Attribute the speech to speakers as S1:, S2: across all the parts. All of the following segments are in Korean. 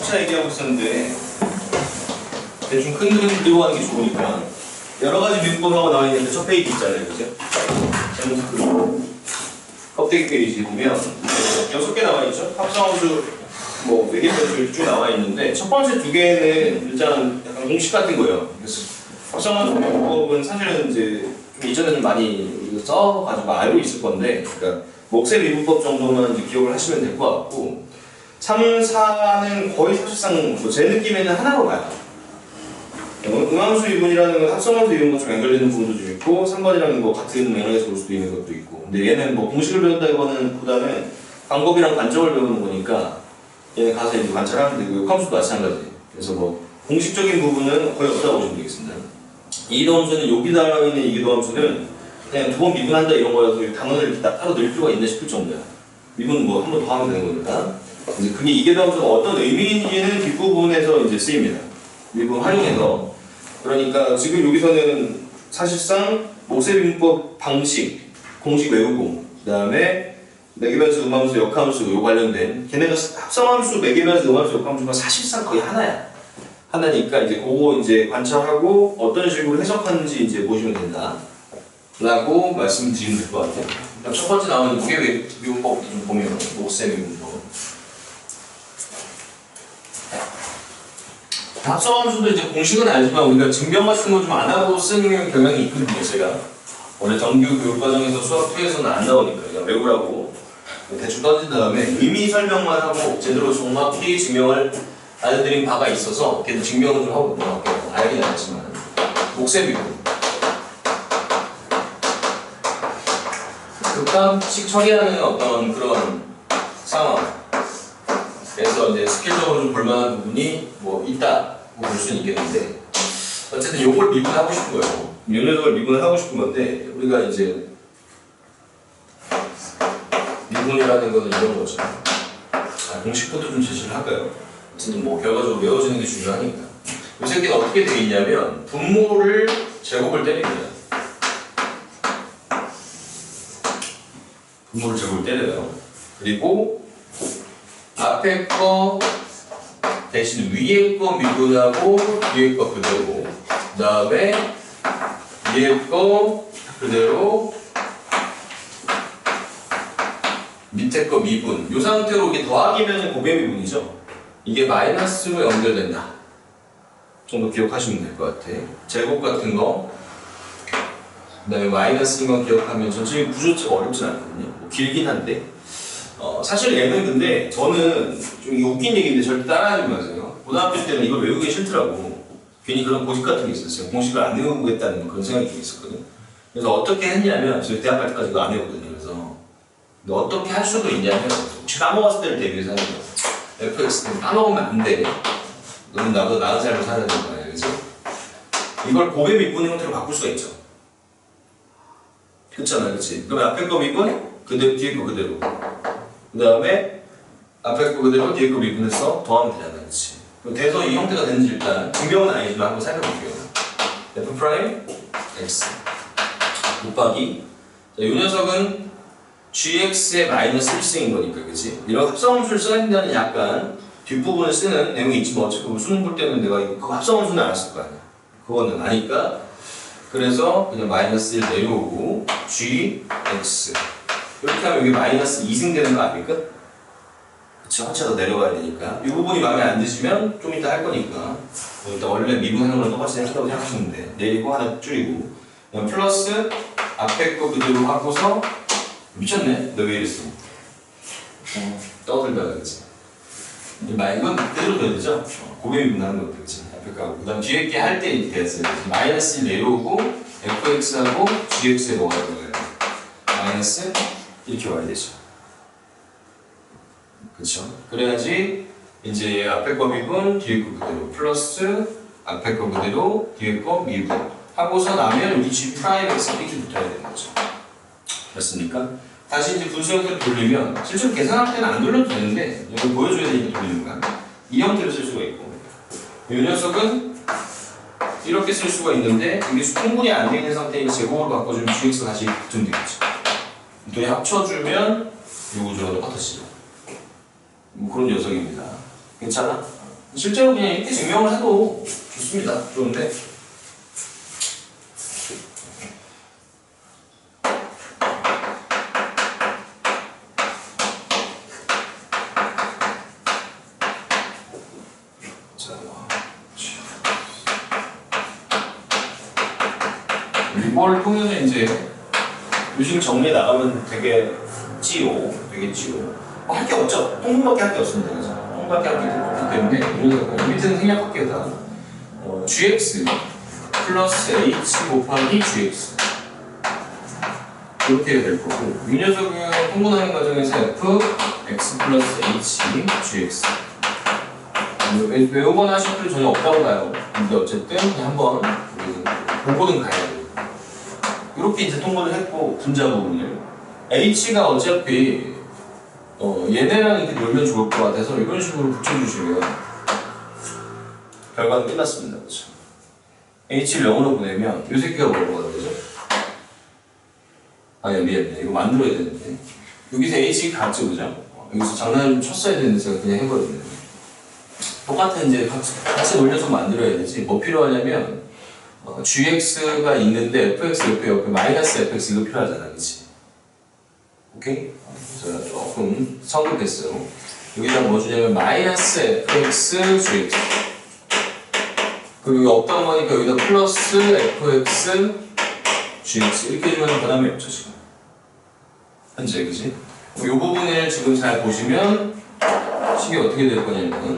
S1: 숫자 얘기하고 있었는데 대충 큰 그림 들고 가는 게 좋으니까 여러 가지 미분법하고 나와 있는데 첫 페이지 있잖아요, 그죠? 껍데기 페이지 보면 6개 나와 있죠? 합성함수 뭐 매개변수 쭉 나와 있는데 첫 번째 2개는 일단 약간 공식 같은 거예요. 그래서 합성함수 미분법은 사실은 이제 좀 이전에는 많이 써가지고 알고 있을 건데, 그러니까 목세 미분법 정도만 이제 기억을 하시면 될 것 같고, 3, 4는 거의 사실상 뭐 제 느낌에는 하나로 가요. 음함수 미분이라는 건 합성함수 미분과 좀 연결되는 부분도 좀 있고, 3번이라는 거 같은 맥락에서 볼 수도 있는 것도 있고, 근데 얘는 뭐 공식을 배운다기보다는 방법이랑 관점을 배우는 거니까 얘는 가서 이제 관찰하면 되고, 역함수도 마찬가지. 그래서 뭐 공식적인 부분은 거의 없다고 보시면 되겠습니다. 이기도함수는 여기 나와 있는 이기도함수는 그냥 2번 미분한다 이런 거라서 단원을 이렇게 따로 넣을 필요가 있나 싶을 정도야. 미분 뭐 한 번 더 하면 되는 거니까. 이제 그게 이기도함수가 어떤 의미인지는 뒷부분에서 이제 쓰입니다. 미분 활용해서. 그러니까 지금 여기서는 사실상 목세 미분법 방식, 공식 외우고, 그 다음에 매개변수, 음함수, 역함수 요 관련된 걔네가 합성함수, 매개변수, 음함수, 역함수가 사실상 거의 하나야. 하나니까 이제 그거 이제 관찰하고 어떤 식으로 해석하는지 이제 보시면 된다 라고 말씀드리면 될 것 같아요. 일단 첫 번째 나오는 목세 미분법부터 좀 보면, 목세 미분법. 합성함수도 이제 공식은 알지만 우리가 증명 같은 거 좀 안 하고 쓰는 경향이 있거든요. 제가 원래 정규 교육 과정에서 수학 2에서는 안 나오니까 그냥 외우라고 대충 던진 다음에 의미 설명만 하고 제대로 정확히 증명을 알려드린 바가 있어서 걔도 증명을 좀 하고 넘어갈게요. 알긴 알지만 목세 미분 극단식 처리하는 어떤 그런 상황 그래서 이제 스킬적으로 좀 볼만한 부분이 뭐 있다고 볼 수는 있겠는데 어쨌든 요걸 미분하고 싶은 거예요. 이 녀석을 미분을 하고 싶은 건데 우리가 이제 미분이라는 거는 이런 거죠. 공식부터 좀 제시를 할까요? 어쨌든 뭐 결과적으로 외워지는 게 중요하니까. 이 새끼는 어떻게 되어 있냐면 분모를 제곱을 때립니다. 분모를 제곱을 때려요. 그리고 앞에 거 대신 위에 거 미분하고 뒤에 거 그대로 그 다음에 위에 거 그대로 밑에 거 미분 이 상태로 이게 더하기면 곱의 미분이죠. 이게 마이너스로 연결된다 정도 기억하시면 될 것 같아. 제곱 같은 거 그 다음에 마이너스인 건 기억하면 전체적인 구조 자체가 어렵진 않거든요. 뭐 길긴 한데 사실 얘는 근데 저는 좀 이게 웃긴 얘기인데 절대 따라하지 마세요. 고등학교 때는 이걸 외우기 싫더라고. 괜히 그런 고집 같은 게 있었어요. 공식을 안 외우겠다는 그런 생각이 좀 있었거든. 그래서 어떻게 했냐면 저희 대학 갈 때까지 이거 안 외웠거든요. 그래서 근데 어떻게 할 수도 있냐면 혹시 까먹었을 때를 대비해서 하는 거예요. FX는 까먹으면 안 돼. 너는 나도 나은 삶을 살아야 되는 거야. 그래서 이걸 곱의 미분 형태로 바꿀 수가 있죠. 그렇잖아, 그렇지? 그럼 앞에 거 미분 그대로 뒤에 거 그대로. 그 다음에 앞에 거 그대로 뒤에 거 미분해서 더하면 되잖아, 그렇지? 그럼 돼서 이 형태가 되는지 일단 증명은 아니지만 한번 살펴볼게요. f 프라임 x 곱하기 이 녀석은 gx의 마이너스 1승인 거니까, 그렇지? 이런 합성함수를 써야 된다는 약간 뒷부분을 쓰는 내용이 있지만 어차피 수능 볼 때는 내가 그 합성함수는 알았을 거 아니야. 그거는 아니까 그래서 그냥 마이너스 1 내려오고 gx 이렇게 하면 여기 마이너스 2승 되는 거 아닙니까? 그쵸? 한차 더 내려가야 되니까 이 부분이 마음에 안 드시면 좀 이따 할 거니까 일단 원래 미분하는 거랑 똑같이 한다고 생각하시면 돼. 내리고 하나 줄이고 그냥 플러스 앞에 거 그대로 하고서 미쳤네? 너 왜 이랬어? 떠들다가 그치? 이건 그대로 돼야 되죠? 고개 미분하는 것도 그치? 앞에 거하고 그 다음 뒤에 게 할 때 이렇게 됐어요. 마이너스 1 내려오고 fx하고 gx에 넣어야 거예요. 마이너스 이렇게 와야 되죠. 그쵸? 그래야지 이제 앞에 거 미분 뒤에 거 그대로 플러스 앞에 거 그대로 뒤에 거 미분 하고서 나면 여기 g 프라임 x 이렇게 붙어야 되는 거죠. 됐습니까? 다시 이제 분수 형태로 돌리면 실제로 계산할 때는 안 돌려도 되는데 이걸 보여줘야 되니까 돌리는 거야. 이 형태로 쓸 수가 있고 이 녀석은 이렇게 쓸 수가 있는데 이게 통분이 안 되어 있는 상태에서 제곱으로 바꿔주면 gx가 다시 붙으면 되겠죠. 둘이 합쳐주면 이 구조가 똑같아지죠. 뭐 그런 녀석입니다. 괜찮아? 실제로 그냥 이렇게 증명을 해도 좋습니다. 좋은데. 이걸 통해서 이제 요식 정리에 나가면 되겠지요. 할 게 없죠. 통분밖에 할 게 없습니다. 그래서 통분밖에 할 게 없기 때문에 이런 밑에는 생략할게요. 다 gx 플러스 h 곱하기 gx 이렇게 될 거고 이 녀석은 통분하는 과정에서 f x 플러스 h gx 외우거나 하실 필요 전혀 없다고 봐요. 근데 어쨌든 그냥 한번 보고는 가야 돼요. 이렇게 이제 통분을 했고 분자 부분을 h가 어차피 얘네랑 이렇게 놀면 좋을 것 같아서 이런 식으로 붙여주시면 결과는 끝났습니다. 그렇죠? h를 0으로 보내면 이 새끼가 뭐라고 하는 거죠? 아니야 미안해 이거 만들어야 되는데 여기서 h가 같죠 그죠? 여기서 장난을 좀 쳤어야 되는데 제가 그냥 해버렸네요. 똑같은 이제 같이 놀려서 만들어야 되지 뭐 필요하냐면 gx가 있는데 fx 옆에 마이너스 fx 이거 필요하잖아 그치? 오케이? 제가 조금 성급했어요. 여기다 뭐 주냐면 마이너스 fx gx 그리고 여기 없다고 하니까 여기다 플러스 fx gx 이렇게 해주면 변함이 없죠 지금 현재 그치? 이 부분을 지금 잘 보시면 식이 어떻게 될 거냐면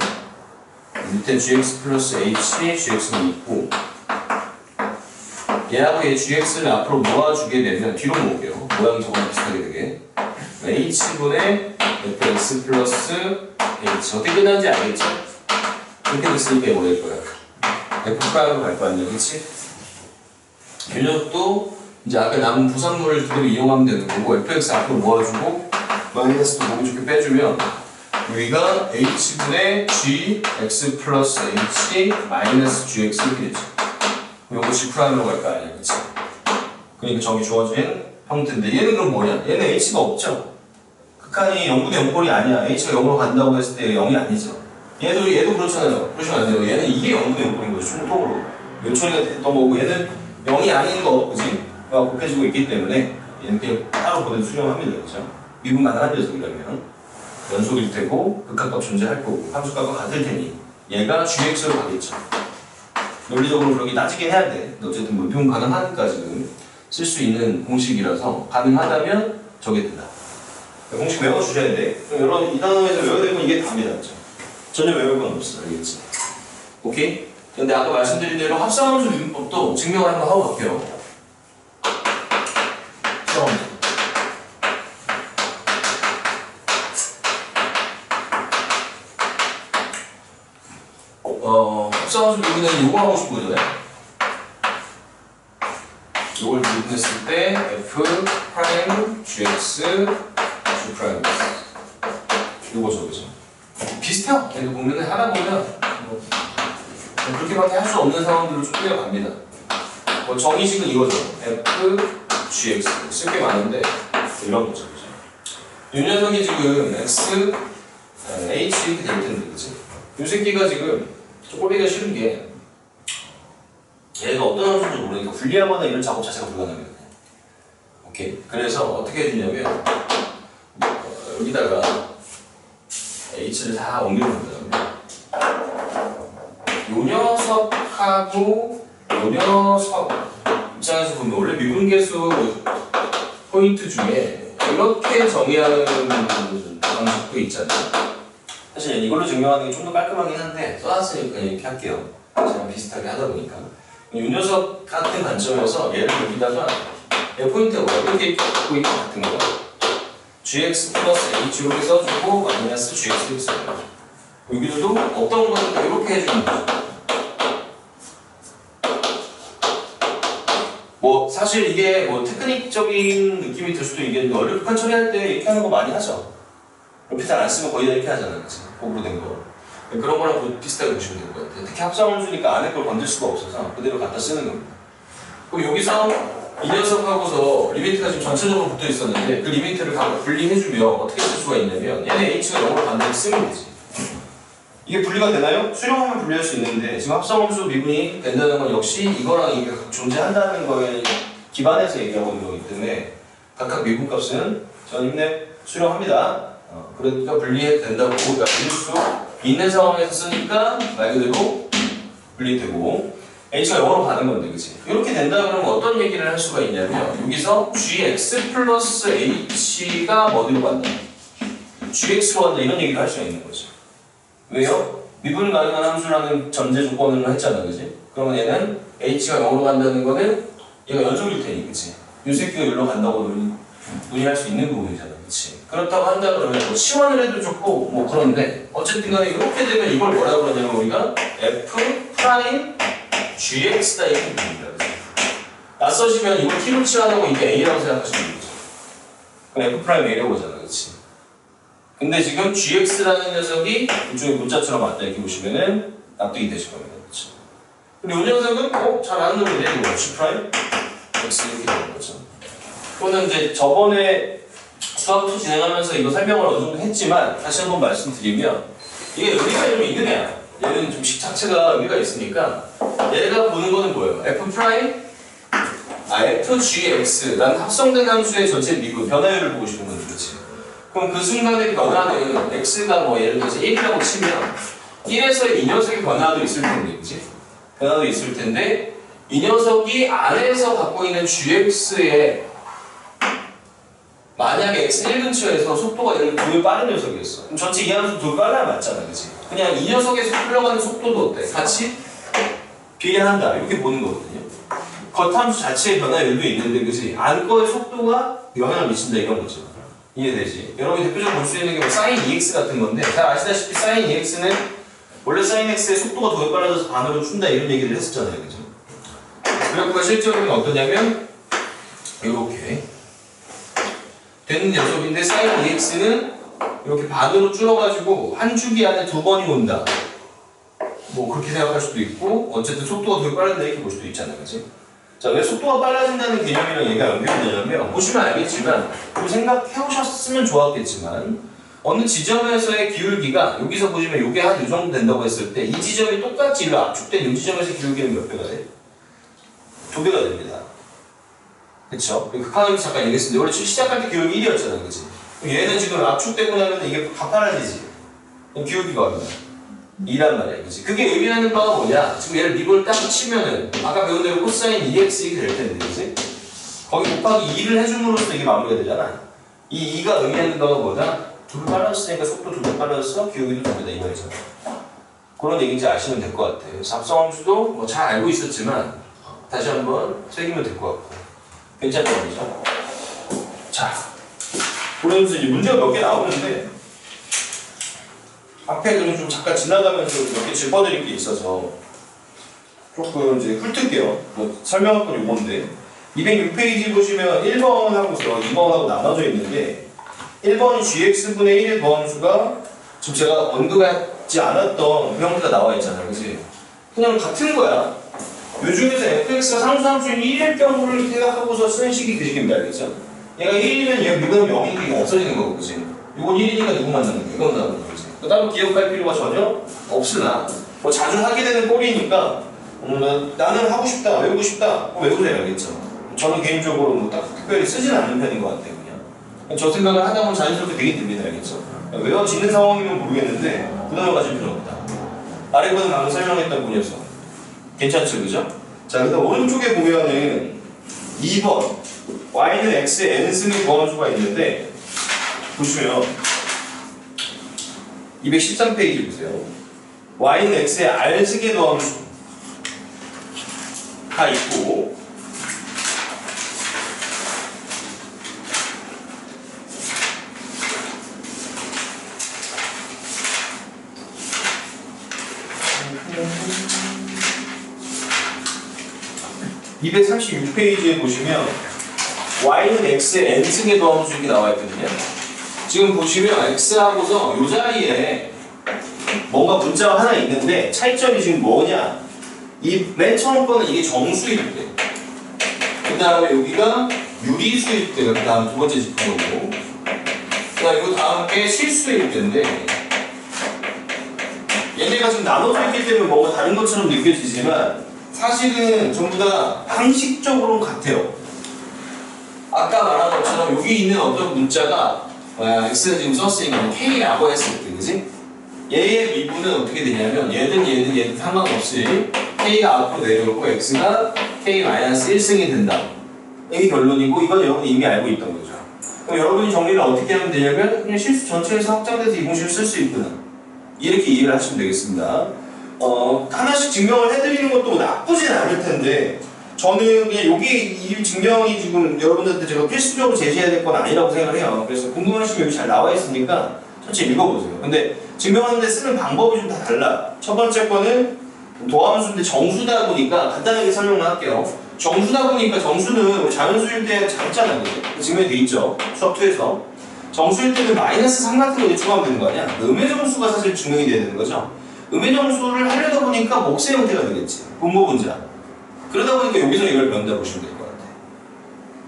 S1: 밑에 gx 플러스 h gx는 있고 얘하고 얘 gx를 앞으로 모아주게 되면 뒤로 모으게요. 모양이 저거랑 비슷하게 되게 h분의 fx 플러스 h 어떻게 끝나는지 알겠죠? 이렇게 됐으니까 이거 될 거야. f'로 갈 거 아니야 그치? 이 녀석도 이제 아까 남은 부산물을 그대로 이용하면 되는 거고 fx 앞으로 모아주고 마이너스도 보기 좋게 빼주면 여기가 h분의 gx 플러스 h 마이너스 gx 이렇게 되죠. 요거 G'로 갈 거 아니야, 그치? 그러니까 저기 주어진 형태인데 얘는 그럼 뭐냐? 얘는 H가 없죠? 극한이 0분의 0꼴이 아니야. H가 0으로 간다고 했을 때 0이 아니죠. 얘도 그렇잖아요. 그러시면 안 돼요. 얘는 이게 0분의 0꼴인 거죠, 충동으로. 요초리가 됐던 거고 얘는 0이 아닌 거, 그치? 가 곱해지고 있기 때문에 얘는 그냥 따로 보내도 수렴합니다, 그죠? 미분 가능한 녀석이라면 연속일 테고 극한값 존재할 거고 함수값과 같을 테니 얘가 GX로 가겠죠. 논리적으로 그렇게 따지게 해야 돼. 어쨌든 문평 가능하니까 지금 쓸 수 있는 공식이라서 가능하다면 저게 된다. 공식 외워주셔야 돼. 그럼 이 단어에서 외워야 되면 이게 답니다. 그렇죠? 전혀 외울 건 없어. 알겠지? 오케이? 근데 아까 말씀드린 대로 합성함수 유인법도 증명을 한번 하고 갈게요. 합성함수 미분은 요거 하고 싶은 거잖아요. 요걸 미분했을 때 f 프라임 gx g 프라임 요거죠, 그죠? 비슷해요. 얘도 보면은 하다 보면 뭐 그렇게밖에 할 수 없는 상황들로 쭉 끌려갑니다. 뭐 정의식은 이거죠. f gx 쓸 게 많은데 이런 거죠, 그죠? 이 녀석이 지금 x h 이렇게 될 텐데, 그치? 이 새끼가 지금 좀 꼴보기가 싫은 게 얘가 어떤 함수인지 모르니까 분리하거나 이런 작업 자체가 불가능해요. 오케이? 그래서 어떻게 해주냐면 여기다가 h를 다 옮겨놓은 다음에 요 녀석하고 요 녀석 입장에서 보면 원래 미분계수 포인트 중에 이렇게 정의하는 방식도 있잖아요. 사실 이걸로 증명하는 게 좀 더 깔끔하긴 한데 써놨으니까 이렇게 할게요. 제가 비슷하게 하다 보니까 이 녀석 같은 관점에서 얘를 여기다가 얘 포인트가 뭐야? 이렇게 포인트 같은 거 gx 플러스 h 이렇게 써주고 마이너스 gx 이렇게 써요. 여기도 어떤 거니까 이렇게 해주는 거죠. 뭐 사실 이게 뭐 테크닉적인 느낌이 들 수도 있겠는데 어렵게 처리할 때 이렇게 하는 거 많이 하죠. 이렇게 잘 안 쓰면 거의 다 이렇게 하잖아요. 그치? 호불호 된 거. 그런 거랑 비슷하게 보시면 될 것 같아요. 특히 합성함수니까 안에 걸 건들 수가 없어서 그대로 갖다 쓰는 겁니다. 그럼 여기서 이 녀석하고서 리미트가 지금 전체적으로 붙어 있었는데 그 리미트를 분리해주면 어떻게 쓸 수가 있냐면 얘네 h가 0으로 간다고 쓰면 되지. 이게 분리가 되나요? 수렴하면 분리할 수 있는데 지금 합성함수 미분이 된다는 건 역시 이거랑 이게 존재한다는 거에 기반해서 얘기하고 있는 거기 때문에 각각 미분값은 전입내 수렴합니다. 그러니까 분리된다고 우리가 믿을 수 있는 상황에서 쓰니까 말 그대로 분리되고 h가 0으로 가는 건데, 그치? 이렇게 된다 그러면 어떤 얘기를 할 수가 있냐면 여기서 gx 플러스 h가 어디로 간다? gx로 간다 이런 얘기를 할 수가 있는 거죠. 왜요? 미분 가능한 함수라는 전제 조건으로 했잖아, 그치? 그러면 얘는 h가 0으로 간다는 거는 얘가 연속일 테니, 그치? 이 새끼가 여기로 간다고 논의할 수 있는 부분이잖아, 그치? 그렇다고 한다 그러면 뭐 치환을 해도 좋고 뭐 그런데 어쨌든 간에 이렇게 되면 이걸 뭐라고 그러냐면 우리가 f 프라임 gx다 이렇게 부릅니다. 낯서시면 이걸 t로 치환하고 이게 a라고 생각하시면 되죠. 그럼 f 프라임 a라고 하잖아, 그치? 근데 지금 gx라는 녀석이 이쪽에 문자처럼 왔다 이렇게 보시면은 납득이 되실 겁니다, 그치? 근데 이 녀석은 잘 아는 놈인데 이거 g 프라임 x 이렇게 되는 거죠. 또는 이제 저번에 수학2 진행하면서 이거 설명을 어느 정도 했지만 다시 한번 말씀드리면 이게 의미가 좀 있는 애야. 얘는 좀 식 자체가 의미가 있으니까 얘가 보는 거는 뭐예요? f 프라임 fgx라는 합성된 함수의 전체 미분 변화율을 보고 싶은 거지, 그렇지? 그럼 그 순간에 변화는 x가 뭐 예를 들어서 1이라고 치면 1에서 이 녀석의 변화도 있을 텐데, 그렇지? 변화도 있을 텐데 이 녀석이 안에서 갖고 있는 gx의 만약에 x1 근처에서 속도가 예를 들어 2배 빠른 녀석이었어. 그럼 전체 이 함수 2배 빨라야 맞잖아, 그치? 그냥 이 녀석에서 흘러가는 속도도 어때? 같이 비례한다. 이렇게 보는 거거든요. 겉함수 자체의 변화율도 있는데, 그치? 안거의 속도가 영향을 미친다, 이런 거죠. 이해되지? 여러분이 대표적으로 볼 수 있는 게 뭐 sin 2x 같은 건데, 잘 아시다시피 sin 2x는 원래 sin x의 속도가 2배 빨라져서 반으로 준다, 이런 얘기를 했었잖아요, 그죠? 그래프가 실제로는 어떠냐면, 이렇게 되는 녀석인데 sin 2x는 이렇게 반으로 줄어가지고 한 주기 안에 2번이 온다. 뭐 그렇게 생각할 수도 있고 어쨌든 속도가 되게 빨라진다 이렇게 볼 수도 있잖아요, 그치? 자, 왜 속도가 빨라진다는 개념이랑 얘가 연결이 되냐면 보시면 알겠지만 좀 생각해 오셨으면 좋았겠지만 어느 지점에서의 기울기가 여기서 보시면 이게 한 이 정도 된다고 했을 때 이 지점이 똑같이 일로 압축된 이 지점에서 기울기는 몇 배가 돼? 2배가 됩니다. 그쵸? 극한함수 잠깐 얘기했는데 원래 시작할 때 기울기 1이었잖아요, 그치? 얘는 지금 압축되고 나면 이게 가파라지지. 기울기가 얼마야? 2란 말이야, 그치? 그게 의미하는 바가 뭐냐? 지금 얘를 미분을 딱 치면은 아까 배운 대로 코사인 2x 이게 될 텐데, 그치? 거기 곱하기 2를 해줌으로써 이게 마무리가 되잖아. 이 2가 의미하는 바가 뭐다? 2배 빨라졌으니까 속도 2배 빨라졌어? 기울기도 2배다 이 말이잖아. 그런 얘기인지 아시면 될 것 같아요. 그래서 합성함수도 뭐 잘 알고 있었지만 다시 한번 새기면 될 것 같고 괜찮죠, 그죠? 자, 그러면서 이제 문제가 몇 개 나오는데 앞에 좀 잠깐 지나가면서 몇 개 짚어드릴 게 있어서 조금 이제 훑을게요. 뭐 설명할 건 요건데 206페이지 보시면 1번하고서 2번하고 나눠져 있는데 1번이 gx분의 1의 더함수가 지금 제가 언급하지 않았던 그 형태가 나와 있잖아요, 그치? 그냥 같은 거야. 요 중에서 fx가 상수함수인 1일 경우를 생각하고서 쓰는 식이 그 식입니다, 알겠죠? 얘가 1이면 얘가 미분하면 0이니까 이거 없어지는 거고, 그치? 이건 1이니까 누구 만나는 거야? 이건 나오는 거지. 따로 기억할 필요가 전혀 없으나 뭐 자주 하게 되는 꼴이니까 나는 하고 싶다, 외우고 싶다, 외우세요, 알겠죠? 저는 개인적으로 뭐 딱 특별히 쓰지는 않는 편인 것 같아요, 그냥. 저 생각을 하다 보면 자연스럽게 되긴 됩니다, 알겠죠? 외워지는 상황이면 모르겠는데 부담을 가질 필요 없다. 아래 거는 방금 설명했던 분이어서 괜찮죠, 그죠? 자, 그다음 오른쪽에 보면은 2번 y는 x의 n승의 더함수가 있는데 보시면 213페이지 보세요. y는 x의 r승의 더함수가 있고 (236페이지에) 보시면 y는 x의 n승의 더함수 이렇게 나와 있거든요. 지금 보시면 x하고서 이 자리에 뭔가 문자가 하나 있는데 차이점이 지금 뭐냐? 이 맨 처음 거는 이게 정수일 때, 그 다음에 여기가 유리수일 때가 그 다음 두 번째 짚은 거고, 그 다음에 이거 다음 게 실수일 때인데 얘네가 지금 나눠져 있기 때문에 뭔가 다른 것처럼 느껴지지만 사실은 전부 다 방식적으로는 같아요. 아까 말한 것처럼 여기 있는 어떤 문자가 x는 지금 썼으니까 k라고 했을 때, 그지? 얘의 미분은 어떻게 되냐면 얘든 상관없이 k가 앞으로 내려오고 x가 k-1승이 된다. 이게 결론이고 이건 여러분이 이미 알고 있던 거죠. 그럼 여러분이 정리를 어떻게 하면 되냐면 그냥 실수 전체에서 확장돼서 이 공식을 쓸 수 있구나. 이렇게 이해를 하시면 되겠습니다. 하나씩 증명을 해드리는 것도 나쁘진 않을 텐데 저는 그냥 여기 이 증명이 지금 여러분들한테 제가 필수적으로 제시해야 될 건 아니라고 생각을 해요. 그래서 궁금하시면 여기 잘 나와 있으니까 천천히 읽어보세요. 근데 증명하는데 쓰는 방법이 좀 다 달라. 첫 번째 거는 도함수인데 정수다 보니까 간단하게 설명만 할게요. 정수다 보니까 정수는 자연수일 때 작잖아요. 증명이 돼 있죠. 수학 2에서. 정수일 때는 마이너스 3 같은 거 추가하면 되는 거 아니야? 음의 정수가 사실 증명이 돼야 되는 거죠. 음의 정수를 하려다 보니까 목세 형태가 되겠지. 분모 분자. 그러다 보니까 여기서 이걸 배운다 보시면 될 것 같아요.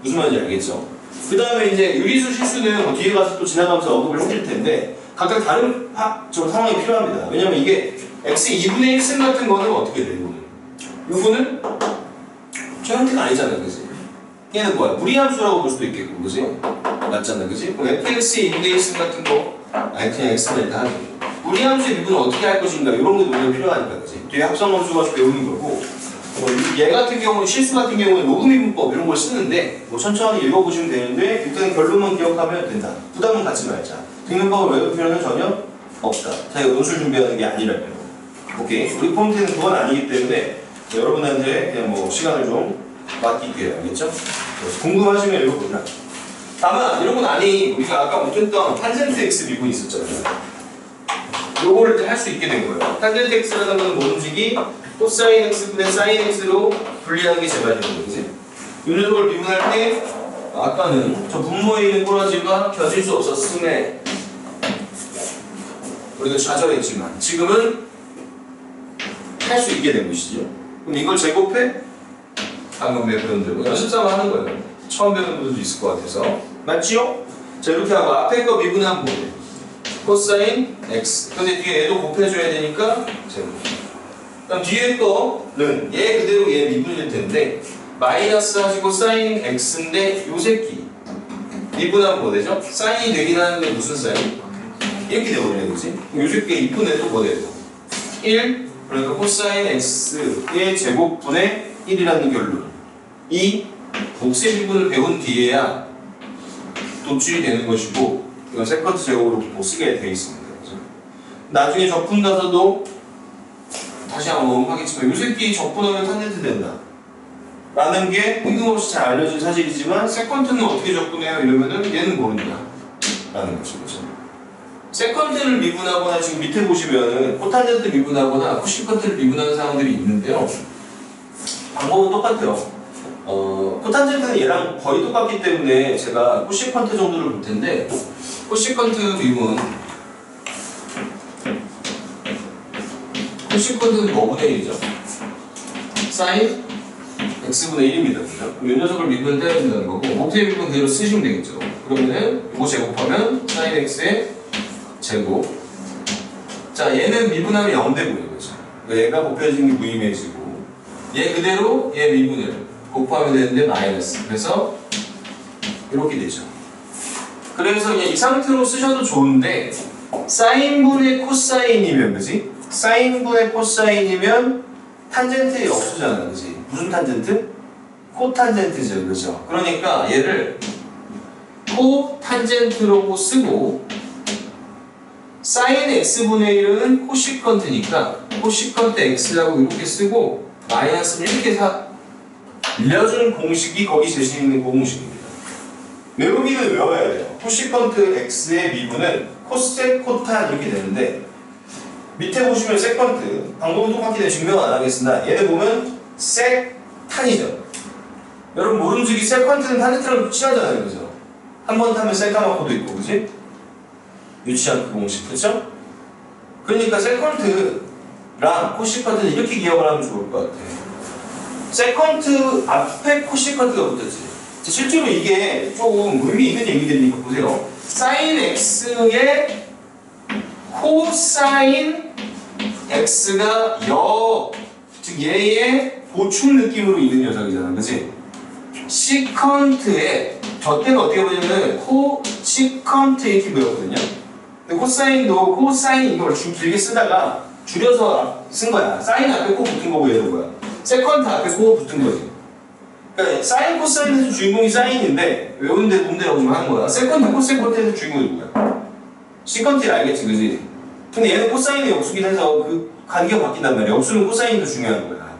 S1: 무슨 말인지 알겠죠? 그 다음에 이제 유리수 실수는 뭐 뒤에 가서 또 지나가면서 언급을 해드릴 텐데 각각 다른 상황이 필요합니다. 왜냐면 이게 x 2분의 1승 같은 거는 어떻게 돼요? 이거는 저 형태가 아니잖아, 그지? 얘는 뭐야? 무리함수라고 볼 수도 있겠고, 그지? 맞잖아, 그지? 그럼 fx 2분의 1승 같은 거 아니 그냥 x는 일단 하죠. 무리함수의 미분을 어떻게 할 것인가 이런 게 우리가 필요하니까, 그지? 뒤에 합성함수 가지고 배우는 거고 얘 같은 경우는 실수 같은 경우는 로그미분법 이런 걸 쓰는데 뭐 천천히 읽어보시면 되는데 일단 결론만 기억하면 된다. 부담은 갖지 말자. 등급법을 외울 필요는 전혀 없다. 자, 이거 논술 준비하는 게 아니라면. 오케이. 우리 포인트는 그건 아니기 때문에 여러분한테 그냥 뭐 시간을 좀 맡길게요. 알겠죠? 궁금하시면 읽어보자. 다만 이런 건 아니 우리가 아까 못했던 탄젠트 x 미분이 있었잖아요. 요거를 할 수 있게 된 거예요. 탄젠트 x라는 건 뭐든지 코사인 x분의 사인 x로 분리하는 게 제발인 거죠. 그치? 이 녀석을 미분할 때 아까는 저 분모에 있는 꼬라지가 켜질 수 없었음에 우리가 좌절했지만 지금은 할 수 있게 된 것이죠. 그럼 이걸 제곱해? 방금 배운 대로 연습삼아 하는 거예요. 처음 배우는 분들도 있을 것 같아서 맞지요? 자 이렇게 하고 앞에 거 미분하면 뭐예요? 코사인 x. 근데 뒤에 얘도 곱해줘야 되니까 제곱. 그럼 뒤에 거는 얘 그대로 얘 미분일 텐데 마이너스 하시고 사인 x인데 요 새끼 미분하면 뭐 되죠? 사인이 되긴 하는데 무슨 사인? 이렇게 되거든요, 그치? 요 새끼 2분의 또 뭐 돼요? 1 그러니까 코사인 x의 제곱분의 1이라는 결론. 이 복세 미분을 배운 뒤에야 도출이 되는 것이고 이건 세컨드 제곱으로 못 쓰게 되어 있습니다. 그죠? 나중에 적분 가서도 다시 한번 언급하겠지만 요 새끼 적분하면 탄젠트 된다 라는 게 뜬금없이 잘 알려진 사실이지만 세컨드는 어떻게 적분해요? 이러면은 얘는 모른다 라는 것이죠. 세컨드를 미분하거나 지금 밑에 보시면은 코탄젠트 미분하거나 코시컨트를 미분하는 상황들이 있는데요. 방법은 똑같아요. 코탄젠트는 얘랑 거의 똑같기 때문에 제가 코시컨트 정도를 볼 텐데 코시컨트 미분 코시컨트는 뭐분의 1이죠? 사인 x분의 1입니다. 그죠? 이 녀석을 미분을 떼야 된다는 거고 목태 미분 그대로 쓰시면 되겠죠. 그러면은 이거 제곱하면 사인 x의 제곱. 자 얘는 미분하면 0 되고요. 그죠? 얘가 곱해진 게 무의미해지고 얘 그대로 얘 미분을 곱하면 되는데 마이너스. 그래서 이렇게 되죠. 그래서 그냥 이 상태로 쓰셔도 좋은데 사인분의 코사인이면 그지? 사인분의 코사인이면 탄젠트의 역수잖아, 그지? 무슨 탄젠트? 코탄젠트죠, 그죠? 그러니까 얘를 코탄젠트로 쓰고 사인 x분의 1은 코시컨트니까 코시컨트 x라고 이렇게 쓰고 마이너스를 이렇게 빌려준 공식이 거기 제시 있는 공식입니다. 외우기는 외워야 돼요. 코시컨트 x의 미분은 코세 코탄 이렇게 되는데 밑에 보시면 세컨트 방법은 똑같기 때문에 증명은 안 하겠으나 얘를 보면 세탄이죠. 여러분 모름지기 세컨트는 탄젠트랑 친하잖아요, 그죠? 한 번 타면 세카마코도 있고, 그지? 유치한 그 공식, 그죠? 그러니까 세컨트랑 코시컨트는 이렇게 기억을 하면 좋을 것 같아요. 세컨트 앞에 코시컨트가 붙었지. 실제로 이게 조금 의미 있는 얘기들이니까 보세요. 사인 x의 코사인 x가 역, 즉 얘의 보충 느낌으로 있는 녀석이잖아, 그치? 시컨트에 저 때는 어떻게 보냐면 코시컨트 이렇게 배웠거든요. 근데 코사인도 코사인 이걸 좀 길게 쓰다가 줄여서 쓴 거야. 사인 앞에 코 붙은 거고 얘는 뭐야? 세컨트 앞에 코 붙은 거지. 그러니까 사인 코사인에서 주인공이 사인인데 외우는데 문제라고 좀 하는 거야. 세컨트 코세컨트에서 주인공이 누구야? 시컨트를 알겠지, 그지? 근데 얘는 코사인의 역수긴 해서 그 관계가 바뀐단 말이야. 역수는 코사인도 중요한 거야.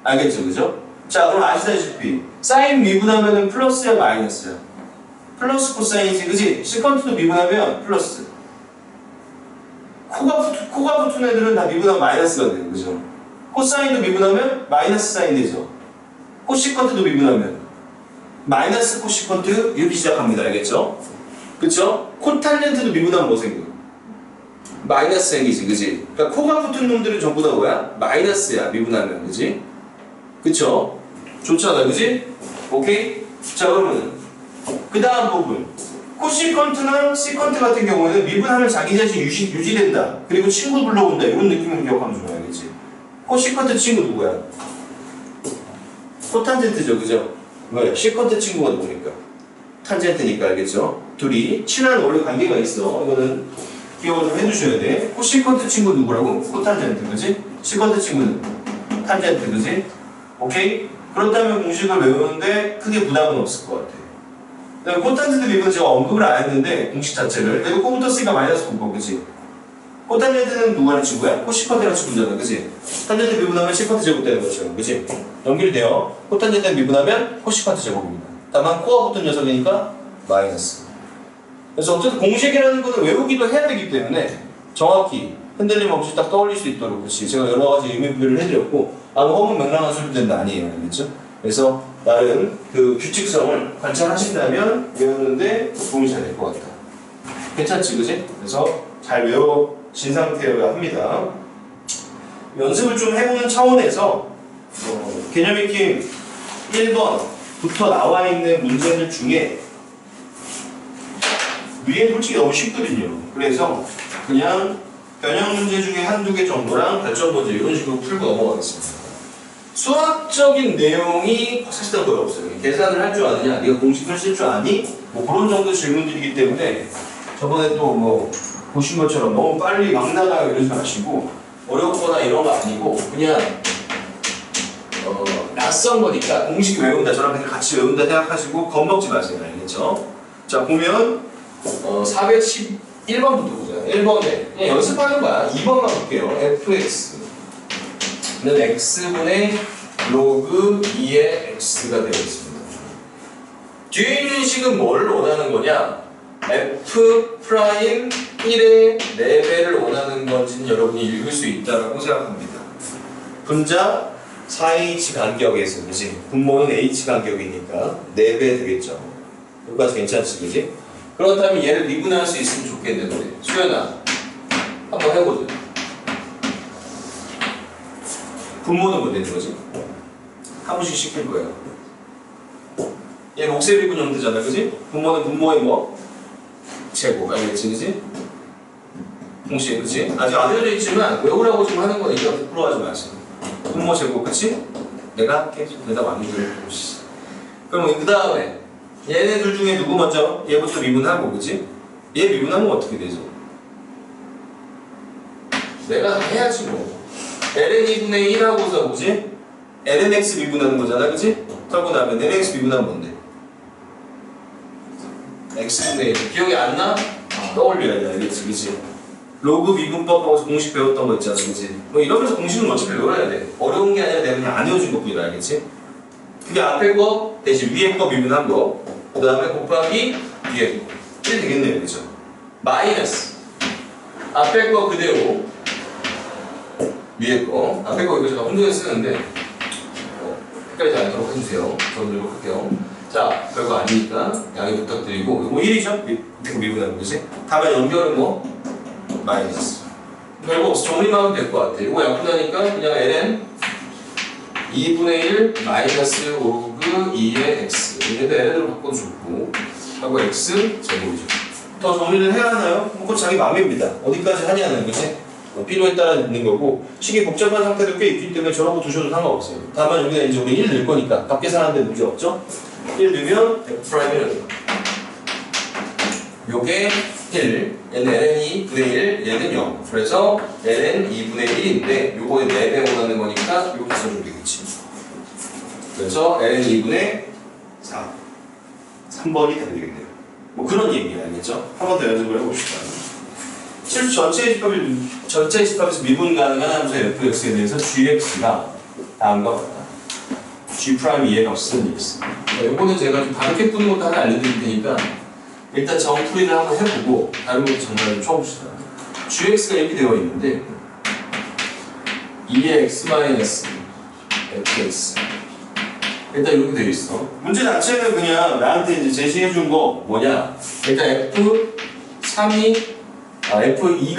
S1: 알겠죠, 그죠? 자, 그럼 아시다시피 사인 미분하면은 플러스야 마이너스야? 플러스 코사인이지, 그지? 시컨트도 미분하면 플러스. 코가 붙은 애들은 다 미분하면 마이너스가 돼요, 그죠? 코사인도 미분하면 마이너스 사인 되죠? 코시컨트도 미분하면 마이너스 코시컨트 이렇게 시작합니다, 알겠죠? 그쵸? 코탄젠트도 미분하면 뭐 생겨? 마이너스 생기지, 그지? 그러니까 코가 붙은 놈들은 전부 다 뭐야? 마이너스야, 미분하면, 그지? 그쵸? 좋잖아, 그지? 오케이? 자, 그러면 그 다음 부분 코시컨트나 시컨트 같은 경우에는 미분하면 자기 자신 유지된다, 그리고 친구 불러온다, 이런 느낌을 기억하면 좋아요, 알겠지? 코시컨트 친구 누구야? 코탄젠트죠, 그죠? 왜? 시컨트 친구가 누구니까? 탄젠트니까, 알겠죠? 둘이 친한 원래 관계가 있어. 이거는 기억을 좀 해주셔야 돼. 코시컨트 친구 누구라고? 코탄젠트, 그지? 시컨트 친구는 탄젠트, 그지? 오케이? 그렇다면 공식을 외우는데 크게 부담은 없을 것 같아. 그다음에 코탄젠트 미분은 제가 언급을 안 했는데 공식 자체를. 그리고 코 붙었으니까 마이너스 붙고, 그지? 코탄젠트는 누구라는 친구야? 코시컨트라는 친구잖아, 그지? 탄젠트 미분하면 시컨트 제곱되는 것처럼, 그지? 연결돼요. 코탄젠트 미분하면 코시컨트 제곱입니다. 다만 코가 붙은 녀석이니까 마이너스. 그래서 어쨌든 공식이라는 것을 외우기도 해야 되기 때문에 정확히 흔들림 없이 딱 떠올릴 수 있도록, 그렇지? 제가 여러 가지 의미표를 해드렸고 아무 허무맹랑한 소리들은 아니에요, 알겠죠? 그래서 나름 그 규칙성을 관찰하신다면 외우는데 도움이 잘 될 것 같다. 괜찮지, 그지? 그래서 잘 외워진 상태여야 합니다. 연습을 좀 해보는 차원에서 개념 익힘 1번부터 나와 있는 문제들 중에 위에 솔직히 너무 쉽거든요. 그래서 그냥 변형 문제 중에 한두 개 정도랑 발전 문제 이런 식으로 풀고 넘어가겠습니다. 수학적인 내용이 사실상 거의 없어요. 계산을 할 줄 아느냐, 네가 공식을 쓸 줄 아니? 뭐 그런 정도 질문들이기 때문에 저번에 또 뭐 보신 것처럼 너무 빨리 막 나가요 이러지 마시고 어렵거나 이런 거 아니고 그냥 낯선 거니까 공식 외운다, 저랑 그냥 같이 외운다 생각하시고 겁먹지 마세요. 알겠죠? 자, 보면 411번부터 보자. 1번에 그냥 연습하는 거야. 2번만 볼게요. fx는 x분의 로그 2의 x가 되어 있습니다. 뒤에 있는 식은 뭘 원하는 거냐? f 프라임 1의 4배를 원하는 건지는 여러분이 읽을 수 있다고 생각합니다. 분자 4h 간격에서, 그지? 분모는 h 간격이니까 4배 되겠죠. 여기까지 괜찮지, 그지? 그렇다면 얘를 미분할 수 있으면 좋겠는데, 수연아 한번 해보자. 분모는 뭐 되는 거지? 한 번씩 시킬 거예요. 얘 옥새 미분 형태잖아, 그지? 분모는 분모의 뭐? 제곱, 알겠지, 그지? 공식, 그지? 아직 안 알려져 있지만 외우라고 좀 하는 거니까 부끄러워하지 마세요. 분모 제곱, 그치? 내가 할게. 대답 안 해줘요. 그럼 그 다음에 얘네들 중에 누구 먼저? 얘부터 미분하고, 그치? 얘 미분하면 어떻게 되죠? 내가 다 해야지 뭐. ln 2분의 1하고서 뭐지? lnx 미분하는 거잖아, 그치? 그러고 나면 lnx 미분하면 뭔데? x분의 1. 기억이 안 나? 떠올려야 돼, 알겠지, 그치? 로그 미분법하고 공식 배웠던 거 있잖아, 그치? 뭐 이러면서 공식은 어차피 외워야 돼. 어려운 게 아니라 내가 그냥 안 외워준 것뿐이라, 알겠지? 그게 앞에 거 대신 위에 거 미분한 거, 그 다음에 곱하기 위에 거. 이게 되겠네요, 그쵸? 마이너스 앞에 거 그대로 위에 거, 앞에 거 이거 제가 혼동해서 쓰는데 헷갈리지 않도록 해주세요. 저도 이렇게 할게요. 자, 별거 아니니까 양해 부탁드리고 이거 1이죠? 미분하는 거지? 다만 연결은 뭐? 마이너스. 별거 없어. 정리만 하면 될 것 같아. 이거 약분하니까 그냥 ln 2분의 1 마이너스 로그 2의 x. 얘도 ln으로 바꿔도 좋고 하고 x 제곱이죠. 더 정리를 해야 하나요? 뭐 그건 자기 마음입니다. 어디까지 하냐는 거지? 필요에 따라 넣는 거고 식이 복잡한 상태도 꽤 있기 때문에 저런 거 두셔도 상관없어요. 다만 여기다 이제 우리 1 넣을 거니까 값 계산하는데 문제 없죠? 1 넣으면 F'1은 요게 1, 얘는 ln 2분의 1, 얘는 0. 그래서 ln 2분의 1인데 요거에 4배 원하는 거니까 이렇게 써주면 되겠지. 그래서 ln 2분의 4. 3번이 되겠네요. 뭐 그런 얘기가 알겠죠? 한 번 더 연습을 해봅시다. 실수 전체 집합에서 미분 가능한 함수 fx에 대해서 gx가 다음과 같다. g'의 값은 x. 요거는 제가 좀 다르게 푸는 것도 하나 알려드릴 테니까 일단 정풀이를 한번 해보고 다른 것도 정말 좀 쳐봅시다. gx가 이렇게 되어 있는데 2의 x-fx 일단 이렇게 되어 있어. 문제 자체는 그냥 나한테 이제 제시해준 거 뭐냐? 일단 F2가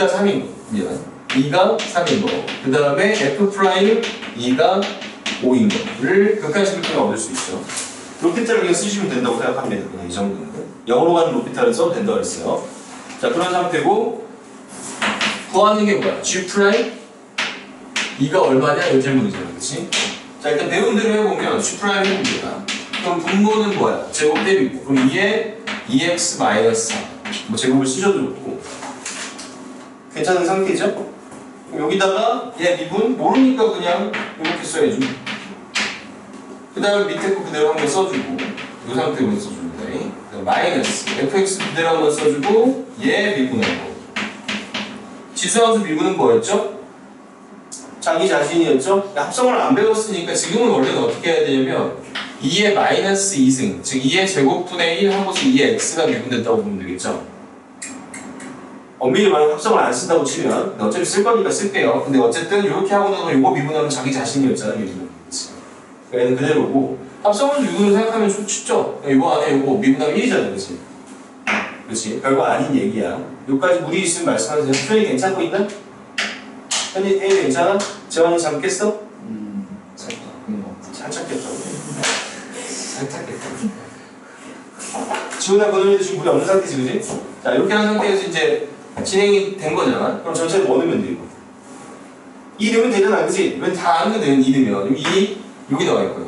S1: 3인 거. 미안. 2가 3인 거. 그 다음에 F'2가 5인 거를 극한식을 통해 얻을 수 있죠. 로피탈을 그냥 쓰시면 된다고 생각합니다. 그냥 이 정도는. 영어로 가는 로피탈을 써도 된다고 했어요. 자, 그런 상태고 구하는 게 뭐야? G'2가 얼마냐? 이 질문이죠. 그렇지? 자, 일단 배운 대로 해보면 G' 해봅니다. 그럼 분모는 뭐야? 제곱 대비고. 그럼 2에 2x 마이너스 4. 뭐 제곱을 쓰셔도 좋고. 괜찮은 상태죠? 여기다가 얘 미분 모르니까 그냥 이렇게 써야죠. 그 다음에 밑에 거 그대로 한번 써주고 이 상태로 써줍니다. 마이너스 fx 그대로 한번 써주고 얘 미분하고 지수함수 미분은 뭐였죠? 자기 자신이었죠? 합성을 안 배웠으니까 지금은 원래는 어떻게 해야 되냐면 2의 마이너스 2승 즉 2의 제곱분의 1 하고서 2의 x가 미분됐다고 보면 되겠죠? 엄밀히 말하면 합성을 안 쓴다고 치면 어차피 쓸 거니까 쓸게요. 근데 어쨌든 이렇게 하고 나서 이거 미분하면 자기 자신이었잖아. 미분. 얘는 그대로고 합성함수 미분으로 생각하면 좀 쉽죠? 이거 안에 이거 미분하면 1이잖아. 그치? 그치? 별거 아닌 얘기야. 여기까지 무리 있으면 말씀하세요. 현이 괜찮고 있나? 현이 괜찮아? 재환이 잠 깼어? 살짝 깼다고. 살짝 깼다고. 지훈아 건우이도 지금 물이 없는 상태지, 그지? 자, 이렇게 한 상태에서 이제 진행이 된 거잖아. 그럼 전체를 뭐 넣으면 돼, 이거? 2 넣으면 되잖아, 그지? 왜 다 안 넣으면 2 넣으면. 여기 2, 여기 나와 있고요.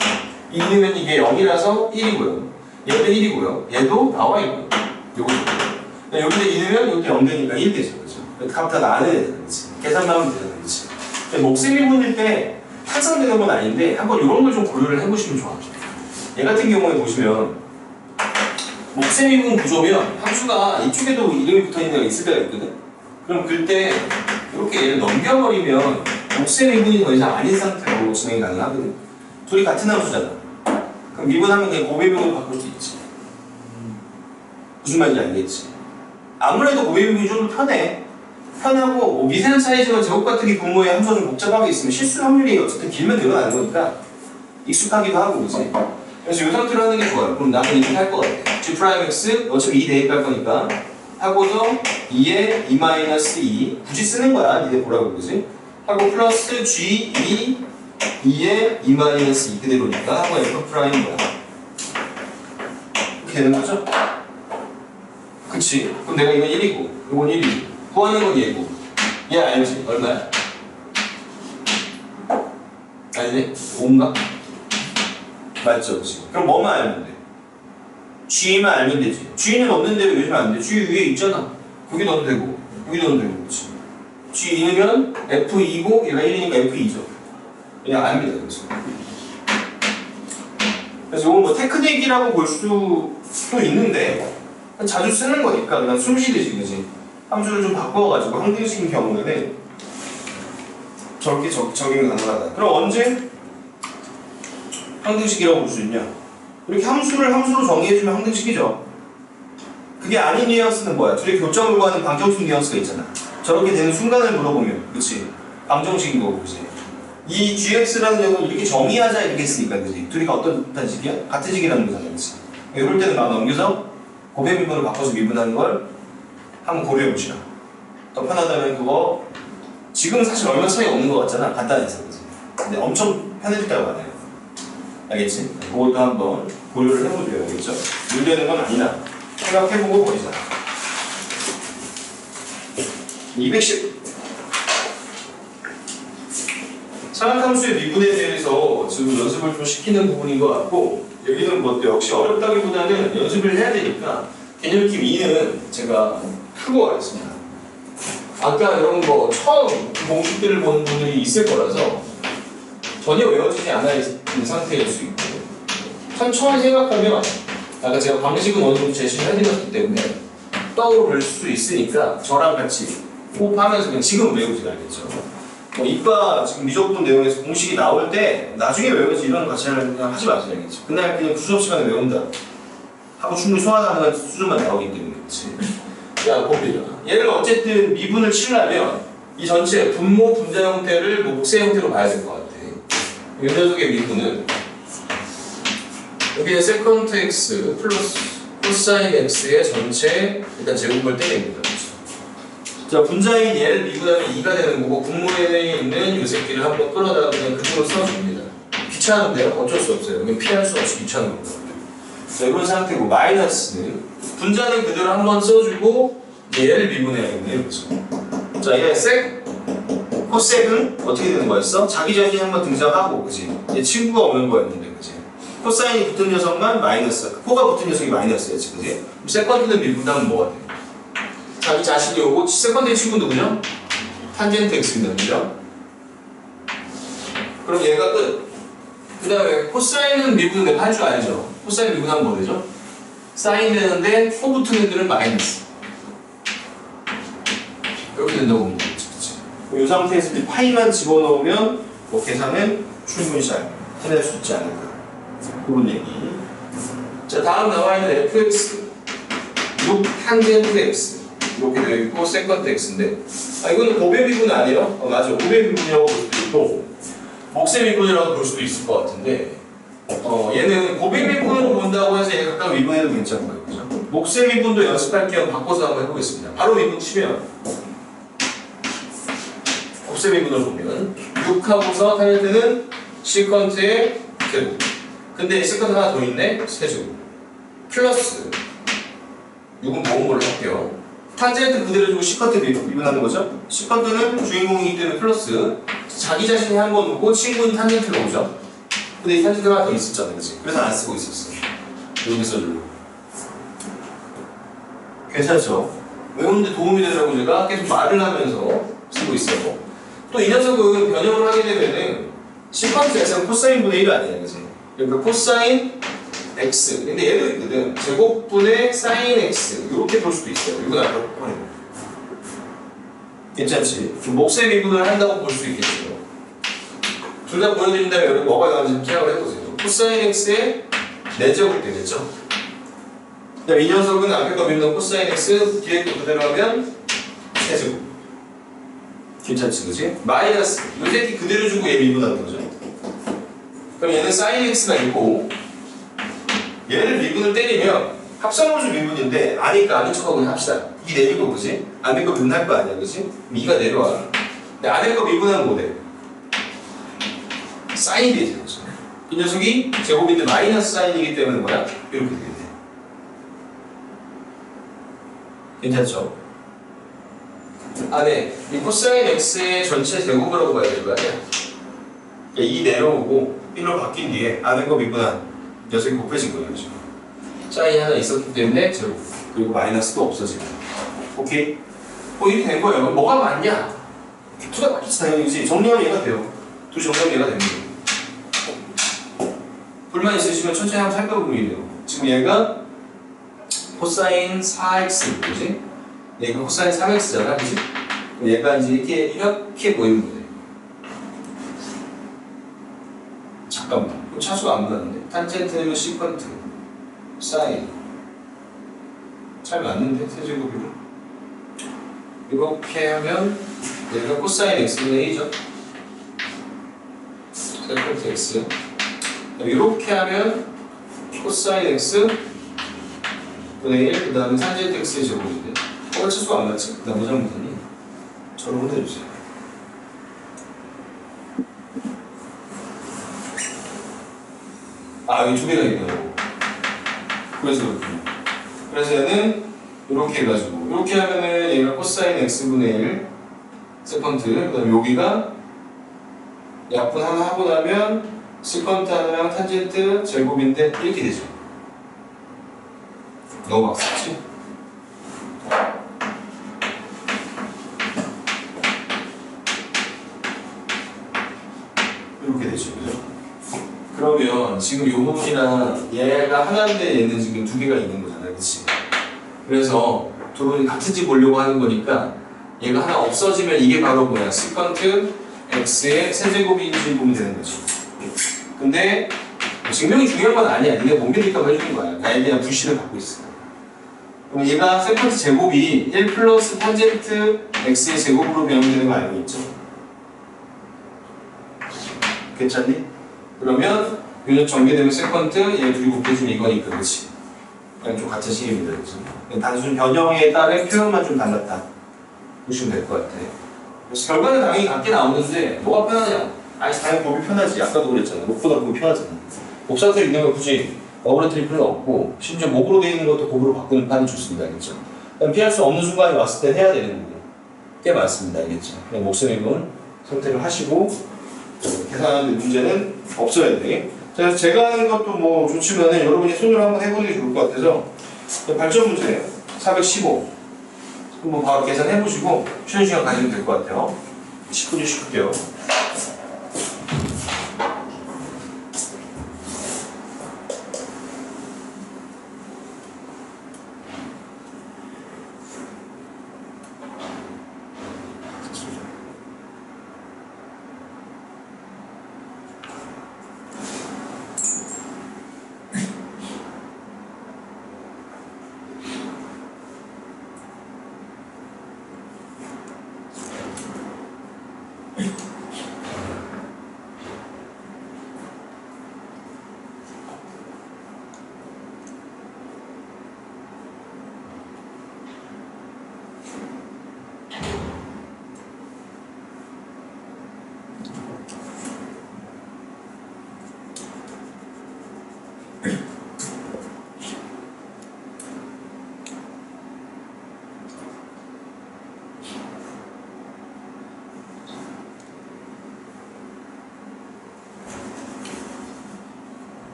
S1: 2 넣으면 이게 0이라서 1이고요. 얘도 1이고요. 얘도 나와 있고요. 요거도. 여기다 2 넣으면 여기 0 되니까 1 되죠, 그죠? 값 다 안 해야 되잖아, 그지? 계산만 하면 되잖아, 그지? 목셈이 분일 때 항상 되는 건 아닌데 한번 이런 걸 좀 고려를 해보시면 좋아요. 얘 같은 경우에 보시면 목셈이분 구조면 함수가 이쪽에도 이름이 붙어있는 데가 있을 때가 있거든. 그럼 그때 이렇게 얘를 넘겨버리면 목셈이분이 더 이상 아닌 상태로 진행이 가능하거든. 둘이 같은 함수잖아. 그럼 미분하면 그냥 고배분으로 바꿀 수 있지. 무슨 말인지 알겠지? 아무래도 고배분이 좀 더 편해. 편하고 뭐 미세한 차이지만 제곱각뜨기 분모의 함수가 좀 복잡하게 있으면 실수 확률이 어쨌든 길면 늘어나는 거니까 익숙하기도 하고 그지. 그래서 이 상태로 하는 게 좋아요. 그럼 나는 이렇게 할 것 같아. G'X 어차피 2 대입할 거니까 하고서 2에 2-2 굳이 쓰는 거야. 니네 보라고 그지? 하고 플러스 G2 2에 2-2 그대로니까 하고 F' 뭐야? 이렇게 되는 거죠? 그치? 그럼 내가 이건 1이고 이건 1이고 구하는 건 얘고 얘 알지? 얼마야? 아니네? 5인가? 맞죠? 그치? 그럼 뭐만 알면 돼? G만 알면 되지. G는 없는데 왜 요즘 안 돼? G 위에 있잖아. 거기 넣어도 되고 여기 넣어도 되고 그치? G2면 F2고 얘가 1이니까 F2죠. 그냥 압니다. 그치? 그래서 이건 뭐 테크닉이라고 볼 수도 있는데 자주 쓰는 거니까 그냥 숨쉬듯이 그치? 함수를 좀 바꿔가지고 항등식인 경우에는 저렇게 적용이 가능하다. 그럼 언제 항등식이라고 볼 수 있냐? 이렇게 함수로 정의해주면 항등식이죠. 그게 아닌 뉘앙스는 뭐야? 둘이 교점을 구하는 방정식 뉘앙스가 있잖아. 저렇게 되는 순간을 물어보면, 그치? 방정식인 거고, 그치? 이 gx라는 경우는 이렇게 정의하자 이렇게 했으니까, 그치? 둘이 어떤 식이야? 같은 식이라는 거잖아, 그치? 이럴 때는 막 넘겨서 고배 미분으로 바꿔서 미분하는 걸 한번 고려해보시라. 더 편하다면 그거 지금 사실 얼마 차이 없는 것 같잖아. 간단해서, 그치? 근데 엄청 편해질다고 하네요. 알겠지? 그것도 한번 고려를 해보줘야 알겠죠? 늘되는 건 아니다. 생각해보고 버리자. 210 삼각함수의 미분에 대해서 지금 연습을 좀 시키는 부분인 것 같고, 여기는 뭐 역시 어렵다기보다는 연습을 해야 되니까 개념기 2는 제가 풀고 가겠습니다. 아까 이런 거 처음 공식들을 보는 분들이 있을 거라서 전혀 외워지지 않아 있는 상태일 수 있고, 천천히 생각하면 아까 제가 방식은 어느 정도 제시를 해드렸기 때문에 떠오를 수 있으니까 저랑 같이 호흡하면서 그냥 지금 외우지 알겠죠? 이과 지금 미적분 내용에서 공식이 나올 때 나중에 외우지 이런 가치를 그냥 하지 마세요, 알겠죠? 그날 그냥 수업 시간에 외운다 하고 충분히 소화 가능한 수준만 나오기 때문에 그렇지. 야, 봅니다. 얘를 어쨌든 미분을 치려면 이 전체 분모 분자 형태를 목세 형태로 봐야 될 것 같아. 이 녀석의 미분은 여기에 세컨트 x 플러스 코사인 x의 전체 일단 제곱을 떼냅니다. 자, 분자인 얘를 미분하면 2가 되는 거고, 분모에 있는 이 새끼를 한번 끌어다가 그냥 그쪽으로 써줍니다. 귀찮은데요? 어쩔 수 없어요. 여기 피할 수 없이 귀찮은 겁니다. 자, 이런 상태고, 마이너스는 분자는 그대로 한번 써주고 얘를 미분해야겠네요. 그렇죠? 자, 얘 코섹은 어떻게 되는 거였어? 자기 자신이 한번 등장하고, 그지? 얘 친구가 오는 거였는데, 그지? 코사인이 붙은 녀석만 마이너스, 코가 붙은 녀석이 마이너스였지, 그지? 그럼 세컨드는 미분하면 뭐가 돼? 자기 자신이 오고, 세컨드의 친구 누구죠? 탄젠트 x입니다, 그죠? 그럼 얘가 끝. 그 다음에 코사인은 미분은 내가 할 줄 알죠? 코사인 미분하면 뭐 되죠? 사인 되는데 코 붙은 애들은 마이너스. 이렇게 된다고 보면 되겠지, 그치? 이 상태에서 이제 파이만 집어넣으면 뭐 계산은 충분히 잘 해낼 수 있지 않을까. 그런 얘기. 자, 다음 나와 있는 fx 6 탄젠트 x 이렇게 되어 있고 세컨트 x인데, 이거는 고배 미분 아니에요? 맞아, 고배 미분이라고 볼 수도 있고 목세 미분이라고 볼 수도 있을 것 같은데, 얘는 고배 미분으로 본다고 해서 얘가 가까운 미분해도 괜찮은 거예요, 그죠? 목세 미분도 연습할 겸 바꿔서 한번 해보겠습니다. 바로 미분 치면 곱셈 미분을 보면 6하고서 탄젠트는 시컨트의 제곱. 근데 시컨트 하나 더 있네? 세제곱. 플러스 6은 모은 걸로 할게요. 탄젠트 그대로 주고 시컨트 미분하는 거죠? 시컨트는 주인공이기 때문에 플러스 자기 자신이 한 번 놓고 친구는 탄젠트로 오죠? 근데 이 탄젠트 하나 더 있었잖아요, 그치? 그래서 안 쓰고 있었어. 여기 써주려고. 괜찮죠? 외우는데 도움이 되더라고. 제가 계속 말을 하면서 쓰고 있어요. 또 이 녀석은 변형을 하게 되면은 시컨트 x는 코사인 분의 1이 아니야, 그치? 그러니까 코사인 x. 근데 얘도 있거든. 제곱분의 사인 x. 이렇게 볼 수도 있어요. 이건 아까 뻔해요. 괜찮지? 목세 미분을 한다고 볼 수 있겠죠. 둘 다 보여드린다면 여러분 뭐가 나오는지 생각을 해보세요. 코사인 x의 4제곱 되겠죠? 이 녀석은 앞에 거 미분한 코사인 x, 뒤에 거 그대로 하면 세제곱. 괜찮지, 그지? 마이너스. 이 새끼 그대로 주고 얘 미분하는 거죠. 그럼 얘는 사인 x가 있고, 얘를 미분을 때리면 합성함수 미분인데 아니까 아닌 척하고 그냥 합시다. 이 내리고, 그지? 아닌 거 미분할 거 아니야, 그지? 2가 내려와. 근데 아닌 거 미분하면 뭐 돼? 사인이 되죠, 그죠? 이 녀석이 제곱인데 마이너스 사인이기 때문에 뭐야? 이렇게 되겠네. 괜찮죠? 안에 이 코사인 x의 전체 제곱이라고 봐야 될 거 아니야? 이 내려오고 1로 바뀐 뒤에 아는 거 미분한 녀석이 곱해진 거예요, 지금. 사인이 하나 있었기 때문에 제곱. 그리고 마이너스도 없어지고. 오케이? 이렇게 된 거예요. 뭐가 맞냐? 투가 맞지, 당연히지. 정리하면 얘가 돼요. 두 정리하면 얘가 됩니다. 불만 있으시면 천천히 한번 살펴보면 돼요. 지금 얘가 코사인 4x, 그지? 얘가 코사인 3x잖아, 그지? 얘가 이제 이렇게 보이는 거예요. 잠깐만, 차수가 안 맞는데? 탄젠트는 시컨트, 사인. 잘 맞는데, 세제곱이로? 이렇게 하면 얘가 코사인 x분의 1이죠? 세컨트 x. 이렇게 하면 코사인 x 분의 1, 그 다음에 탄젠트 x의 제곱인데 차수가 안 맞지? 나 뭐 잘못했니? 저를 혼내주세요. 여기 두 개가 있네요. 그래서 그렇군요. 그래서 얘는 이렇게 해가지고 이렇게 하면은 얘가 코사인 x분의 1 세컨트, 그 다음에 여기가 약분 하나 하고 나면 시컨트 하나랑 탄젠트 제곱인데 이렇게 되죠. 너무 막 썼지? 이렇게 되죠. 그죠? 그러면 지금 요 부분이랑 얘가 하나인데 얘는 지금 두 개가 있는 거잖아요. 그치? 그래서 두 분이 같은지 보려고 하는 거니까 얘가 하나 없어지면 이게 바로 뭐야? 시컨트 x의 세제곱인지 보면 되는 거지. 근데 증명이 중요한 건 아니야. 니네 못 믿을까 해주는 거야. 나에 대한 불신을 갖고 있어. 그럼 얘가 세컨트 제곱이 1 플러스 탄젠트 x의 제곱으로 변형되는 거 알고 있죠? 괜찮니? 그러면 요즘 전개되면 세컨트 얘 둘이 곱해주면 이거니까 그렇지. 그냥 좀 같은 식입니다. 그렇죠? 단순 변형에 따른 표현만 좀 달랐다 보시면 될 것 같아. 그래서 결과는 당연히 같게 나오는데 뭐가 편하냐? 아니 당연히 곱이 편하지. 아까도 그랬잖아. 목보다 곱이 편하잖아. 곱상태 있는 거 굳이 어그레트릴 필요는 없고 심지어 목으로 되어 있는 것도 곱으로 바꾸는 판이 좋습니다. 알겠죠? 피할 수 없는 순간이 왔을 때 해야 되는 거고 꽤 많습니다. 알겠죠? 그냥 목숨의 분 선택을 하시고 계산하는 문제는 없어야 돼. 그래서 제가 하는 것도 뭐 좋지만 여러분이 손으로 한번 해보는 게 좋을 것 같아서 발전 문제예요. 415 한번 바로 계산해보시고 쉬는 시간 가지면 될 것 같아요. 10분 쉴게요.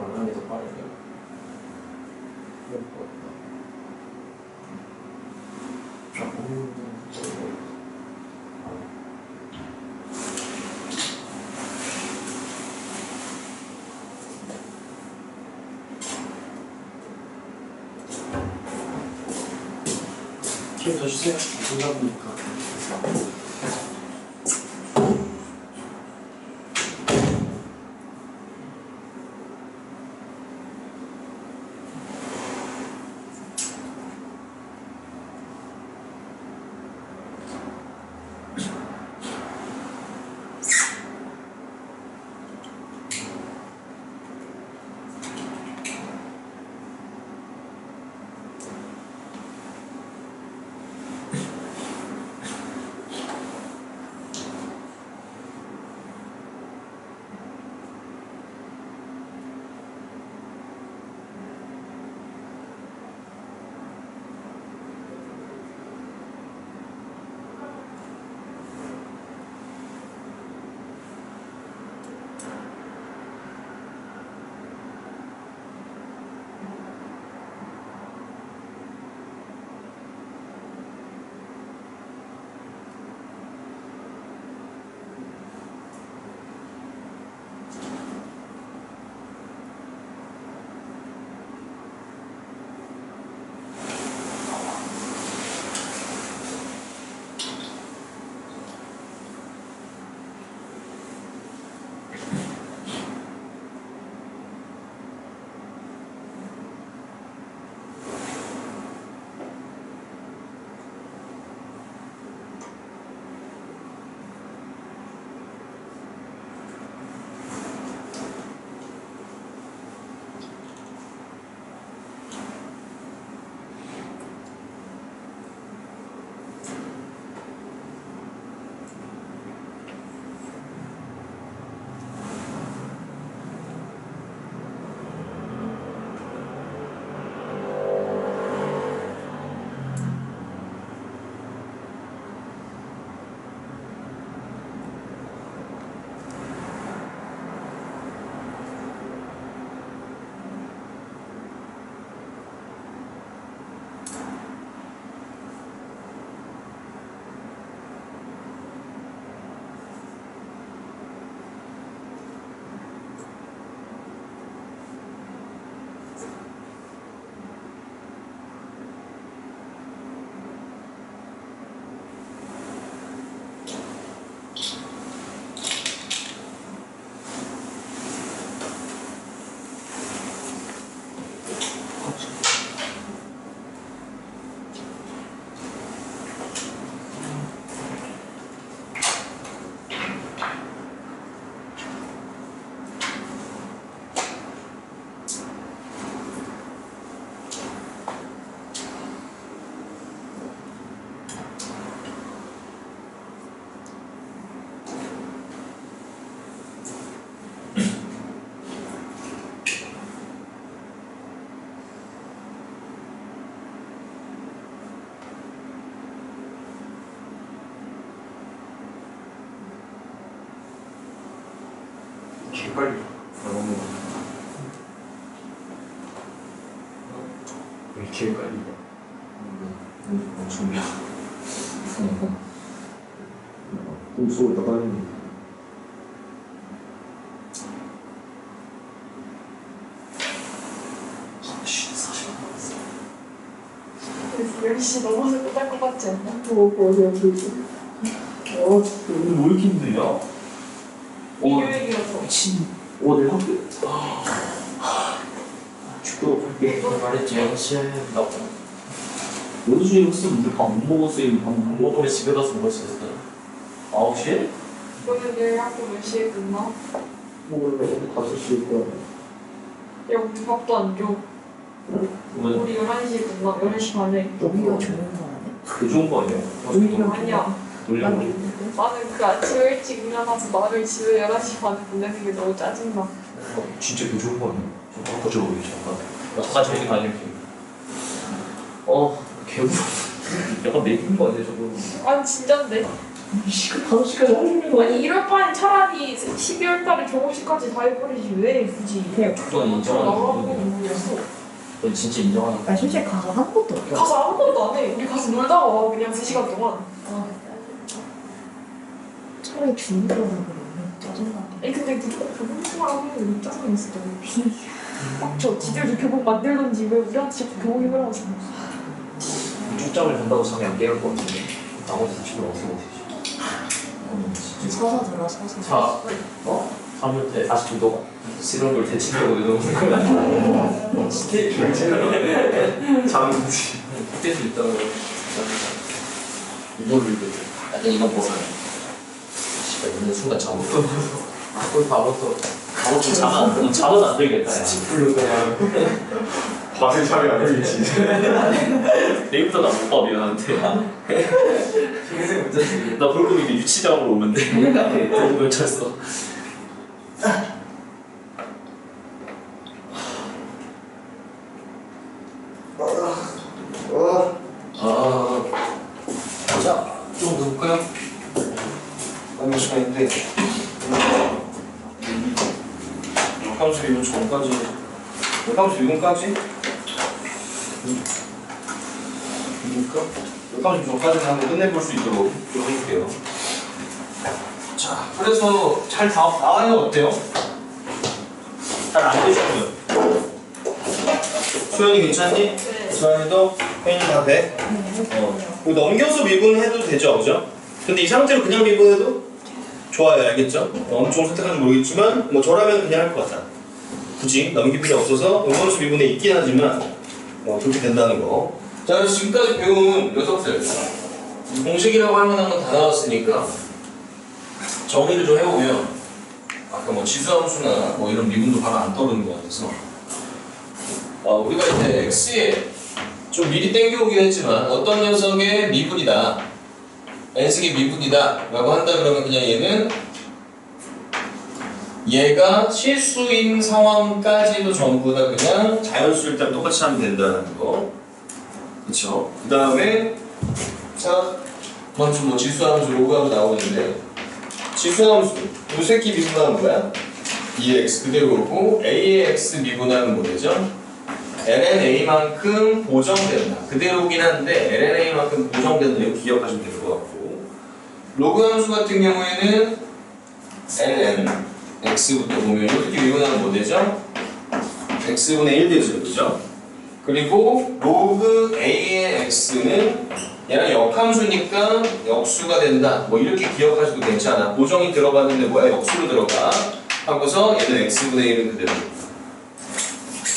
S2: 안 하는 게 더 빠르네. 그럴 것 같다.
S3: 기회 더 주세요. 감사합니다.
S2: 빨리 너무 왜 이렇게 빨리
S3: 엄청나. 무서워 나가는.
S4: 10시 넘어서 끝날 것 같지 않나?
S3: 어디 오늘 왜 이렇게 힘드냐?
S4: 일요일이어서.
S3: 미친. 내일 학교. 축구 갈게.
S2: 말했지 6시에 나고
S3: 여덟 시에 갔으면 우리 밥 못 먹었어요.
S2: 밥 먹으면 집에 가서 먹을 수 있어.
S3: 9시에?
S4: 너는 내일 학교 몇 시에 끝나?
S3: 몰라. 5시일 거야.
S4: 야, 우리 밥도 안 줘.
S3: 왜?
S4: 우리 11시에 끝나. 11시 반에.
S5: 여기가 좋은 거 아니야?
S3: 그 좋은 거 아니야?
S4: 아니야.
S3: 놀려고.
S4: 나는 그 아침에 일찍 일어나서 나를 집에 11시 반에 보내는 게 너무 짜증나.
S3: 진짜 그 좋은 거 아니야? 좀 바꿔줘 보기 잠깐.
S2: 어떡하지 저기 다닐게.
S3: 개불어. 약간 매긴 거 아니야 저거?
S4: 아니, 진짠데?
S3: 바로 시까지 하려는 거
S4: 아니 이럴 바엔 차라리 12월 달에 결혼식까지 다 해버리지 왜 굳이 해.
S2: 그건 인정하는
S4: 나가고
S2: 부분이야.
S4: 모르겠어.
S2: 넌 진짜 인정하는
S5: 아니 솔직히 가서 한 것도 없어.
S4: 가서 아무것도 안 해. 우리 가서 놀다가 와 그냥 3시간 동안.
S5: 차라리 주는 거라고 그러면 짜증나.
S4: 아니 근데 무조건 교복만 하면 짜증이 있어. 빡쳐. 지들도 교복 만들던지 왜 우리한테 자꾸 교복 입으라고 하잖아.
S2: 쪽잠을 잔다고 잠이 안 깨울 것 같은데 나머지 40분 어떻게 못해 진짜
S5: 서서 들어 서서.
S2: 자, 3일 때 40도가 싫은 걸 대치하고 이러는 거야 스테이크를 잠지 그때도 있다고 이거를 약간 이거 보면 씨발 있는 순간 잠못 들어서 거의 바로부터 잠은 안 들겠다 스티플로 그냥
S1: 과세 처리 안 되겠지.
S2: 내일부터 나 못 봐 미안한데 나 볼 거면 이제 유치장으로 오면 돼 너무 멸쳤어 자, 좀 넣을까요?
S1: 남은 시간인데 역함수 미분 전까지 역함수 미분까지? 역함수 전까지는 한번 끝내볼 수 있도록 해볼게요.
S2: 자, 그래서 잘 나와요 어때요? 잘 안 되시고요
S1: 수현이 괜찮니?
S4: 네.
S1: 수현이도? 혜인이 다 돼? 이거 넘겨서 미분해도 되죠, 그죠? 근데 이 상태로 그냥 미분해도 좋아요, 알겠죠? 엄청 선택한지 모르겠지만 뭐 저라면 그냥 할 것 같아. 굳이 넘길 필요 없어서 음원수 미분에 있긴 하지만 그렇게 된다는 거. 자, 그래서 지금까지 배운 녀석들 공식이라고 할 만한 건 다 나왔으니까 정리를 좀 해보면 아까 뭐 지수함수나 뭐 이런 미분도 바로 안 떠오르는 것 같아서 우리가 이제 x에 좀 미리 땡겨오긴 했지만 어떤 녀석의 미분이다 n식의 미분이다 라고 한다 그러면 그냥 얘가 실수인 상황까지도 전부 다 그냥 자연수일 때 똑같이 하면 된다는 거. 그쵸? 그 다음에 자 먼저 뭐 지수함수 로그하고 나오는데 지수함수 요 새끼 미분하면 뭐야? 2x 그대로고 a의 x 미분하면 뭐되죠? lnA만큼 보정된다. 그대로긴 한데 lnA만큼 보정된다. 이거 기억하시면 될 것 같고 로그 함수 같은 경우에는 ln x부터 보면 이렇게 미분하면 뭐되죠? x분의 1 되죠. 그죠? 그리고 로그 a의 x는 얘랑 역함수니까 역수가 된다. 뭐 이렇게 기억하셔도 괜찮아. 보정이 들어갔는데 뭐야? 역수로 들어가. 하고서 얘는 x분의 1은 그대로.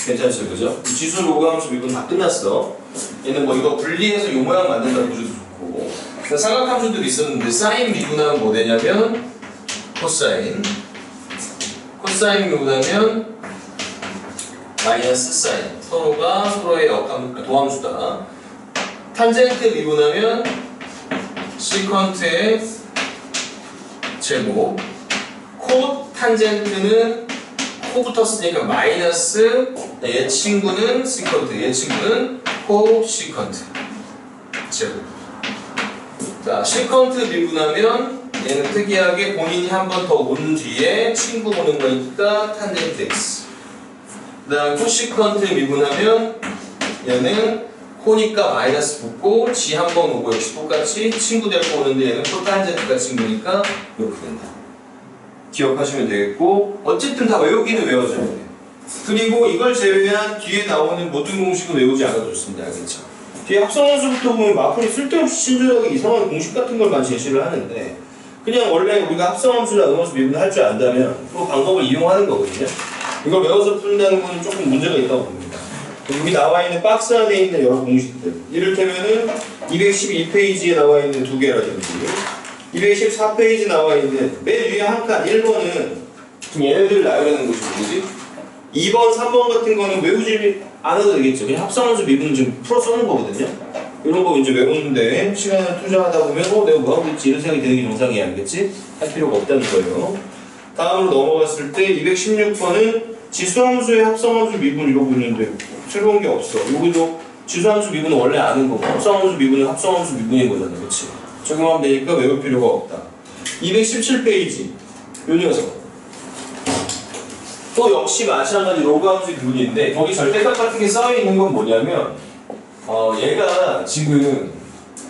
S1: 괜찮죠, 그죠? 지수 로그함수 미분 다 끝났어. 얘는 뭐 이거 분리해서 요 모양 만든다고 보셔도 좋고. 삼각함수들이 있었는데 사인 미분하면 뭐 되냐면 코사인. 코사인 미분하면 마이너스 사인. 서로가 서로의 도함수다. 탄젠트 미분하면 시컨트의 제곱. 코 탄젠트는 코 붙었으니까 마이너스 얘 친구는 시컨트 얘 친구는 코 시컨트 제곱. 자 시컨트 미분하면 얘는 특이하게 본인이 한 번 더 온 뒤에 친구 보는 거니까 탄젠트 x. 그 다음 코시컨트 미분하면 얘는 코니까 마이너스 붙고 지 한 번 오고 역시 똑같이 친구 데리고 오는데 얘는 코탄젠트가 친구니까 이렇게 된다. 기억하시면 되겠고 어쨌든 다 외우기는 외워줘야 돼요. 그리고 이걸 제외한 뒤에 나오는 모든 공식은 외우지 않아도 좋습니다. 알겠죠? 뒤에 합성함수부터 보면 마플이 쓸데없이 친절하게 이상한 공식 같은 걸만 제시를 하는데 그냥 원래 우리가 합성함수나 음함수 미분을 할 줄 안다면 그 방법을 이용하는 거거든요. 이걸 외워서 푼다는 건 조금 문제가 있다고 봅니다. 여기 나와 있는 박스 안에 있는 여러 공식들 이를테면은 212페이지에 나와 있는 두 개라든지 214페이지 나와 있는 맨 위에 한 칸 1번은 얘네들 나열하는 것이 뭐지? 2번, 3번 같은 거는 외우지 않아도 되겠죠. 그냥 합성함수 미분 좀 풀어 써는 거거든요. 이런 거 이제 외우는데 시간을 투자하다 보면 내가 뭐 하고 있지 이런 생각이 드는 게 정상이야. 알겠지? 할 필요가 없다는 거예요. 다음으로 넘어갔을 때 216번은 지수함수의 합성함수 미분 이러고 있는데 새로운 게 없어. 여기도 지수함수 미분은 원래 아는 거고 합성함수 미분은 합성함수 미분인 거잖아. 그치? 적용하면 되니까 외울 필요가 없다. 217페이지 요 녀석 또 역시 마찬가지 로그 함수 구문인데 거기 절대값 같은 게 쌓여 있는 건 뭐냐면 얘가 지금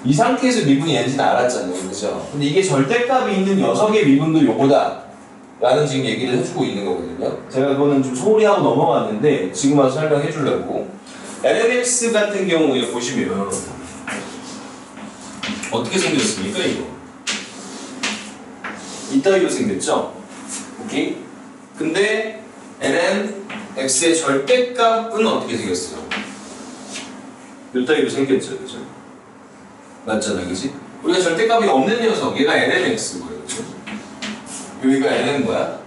S1: 이 상태에서 미분이 얘인지는 알았잖아요, 그죠? 근데 이게 절대값이 있는 녀석의 미분도 요거다 라는 지금 얘기를 해주고 있는 거거든요. 제가 그거는 좀 소홀히 하고 넘어갔는데 지금 와서 설명해 주려고. LMX 같은 경우에 보시면 어떻게 생겼습니까, 이거? 이따위로 생겼죠? 오케이? 근데 LMX의 절대값은 어떻게 생겼어요? 이따위로 생겼죠, 그죠? 맞잖아, 그지? 우리가 절대값이 없는 녀석, 얘가 LMX고요, 그죠? 여기가 N은 뭐야?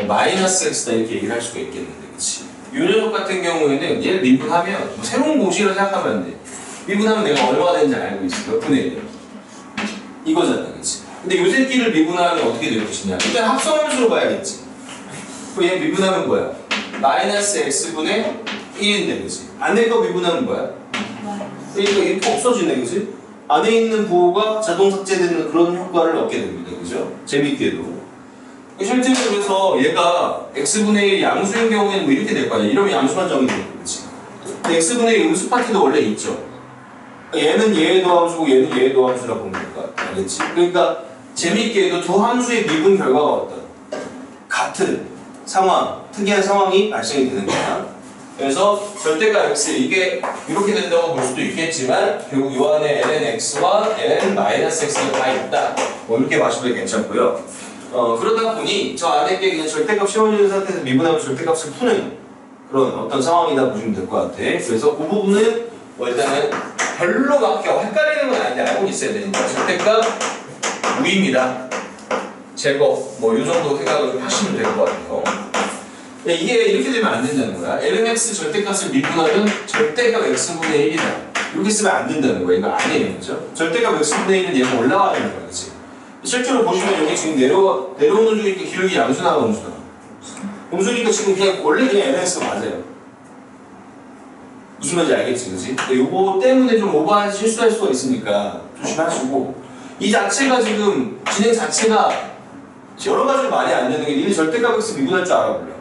S1: 마이너스 X다 이렇게 얘기를 할 수가 있겠는데, 그치? 이 녀석 같은 경우에는 얘를 미분하면 뭐 새로운 공식으로 생각하면 안 돼. 미분하면 내가 얼마가 되는지 알고 있어. 몇 분의 1이야. 이거잖아, 그치? 근데 요 새끼를 미분하면 어떻게 될 것이냐? 일단 합성함수로 봐야겠지. 그럼 얘 미분하면 뭐야? 마이너스 X분의 1인데, 그치? 안에 거 미분하면 뭐야? 그러니까 이렇게 없어지네, 그치? 안에 있는 부호가 자동 삭제되는 그런 효과를 얻게 됩니다. 그죠? 재밌게도. 실제로 그래서 얘가 x분의 1 양수인 경우에는 뭐 이렇게 될 거 아니야. 이러면 양수만 정의되는 거지. 근데 x분의 1 음수 파트도 원래 있죠. 얘는 얘의 도함수고 얘는 얘의 도함수라고 보면 될 거 같아. 알겠지? 그러니까 재밌게도 두 함수의 미분 결과가 어떤? 같은 상황, 특이한 상황이 발생이 되는 거야. 그래서 절대값 x 이게 이렇게 된다고 볼 수도 있겠지만 결국 이 안에 lnx와 ln-x가 다 있다. 뭐 이렇게 봐주셔도 괜찮고요. 그러다 보니 저 안에 게 그냥 절대값 씌워지는 상태에서 미분하면 절대값을 푸는 그런 어떤 상황이다 보시면 될 것 같아. 그래서 그 부분은 뭐 일단은 별로 막 헷갈리는 건 아닌데 알고 있어야 되니까 절대값 무입니다. 제거 뭐 이 정도 생각을 좀 하시면 될 것 같아요. 이게 이렇게 되면 안 된다는 거야. lnx 절대값을 미분하면 절대값 x분의 1이다. 이렇게 쓰면 안 된다는 거야. 이거 아니에요. 그죠? 절대값 x분의 1은 얘가 올라가는 거야. 그치? 실제로 보시면 여기 지금 내려오는 중에 기울기 양수나 음수나. 음수니까 지금 그냥 원래 그냥 lnx가 맞아요. 무슨 말인지 알겠지? 그치? 근데 요거 때문에 좀 오버한 실수할 수가 있으니까 조심하시고 이 자체가 지금 진행 자체가 여러 가지로 말이 안 되는 게 니네 절대값 x 미분할 줄 알아 몰라.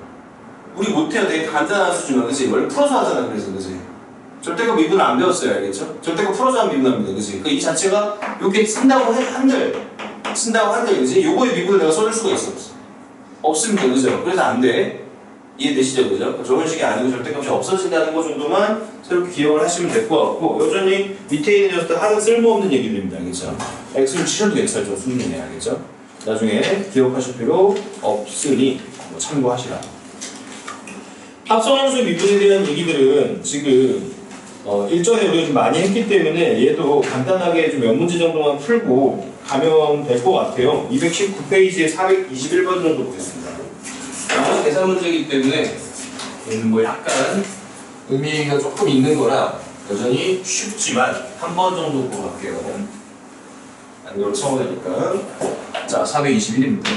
S1: 우리 못해요. 되게 간단한 수준이야. 그치? 원래 풀어서 하잖아. 그래서 그치? 절대값 미분을 안 배웠어요. 알겠죠? 절대값 풀어서 하면 미분합니다. 그치? 그러니까 이 자체가 이렇게 쓴다고 한들 그치? 요거의 미분을 내가 써줄 수가 있어 없어? 없습니다. 그죠? 그래서 안 돼. 이해되시죠? 그죠? 저런 식이 아니고 절대값이 없어진다는 거 정도만 새롭게 기억을 하시면 될 것 같고 여전히 밑에 있는 녀석들 하는 쓸모없는 얘기들입니다. 알겠죠? x를 치셔도 괜찮죠? 수능이네. 알겠죠? 나중에 기억하실 필요 없으니 뭐 참고하시라. 합성함수의 미분에 대한 얘기들은 지금 일전에 우리가 좀 많이 했기 때문에 얘도 간단하게 좀 몇 문제 정도만 풀고 가면 될 것 같아요. 219페이지에 421번 정도 보겠습니다. 영어 계산 문제이기 때문에 뭐 약간 의미가 조금 있는 거라 여전히 쉽지만 한 번 정도 보고 갈게요. 안 그러면 처음이니까. 자, 421입니다.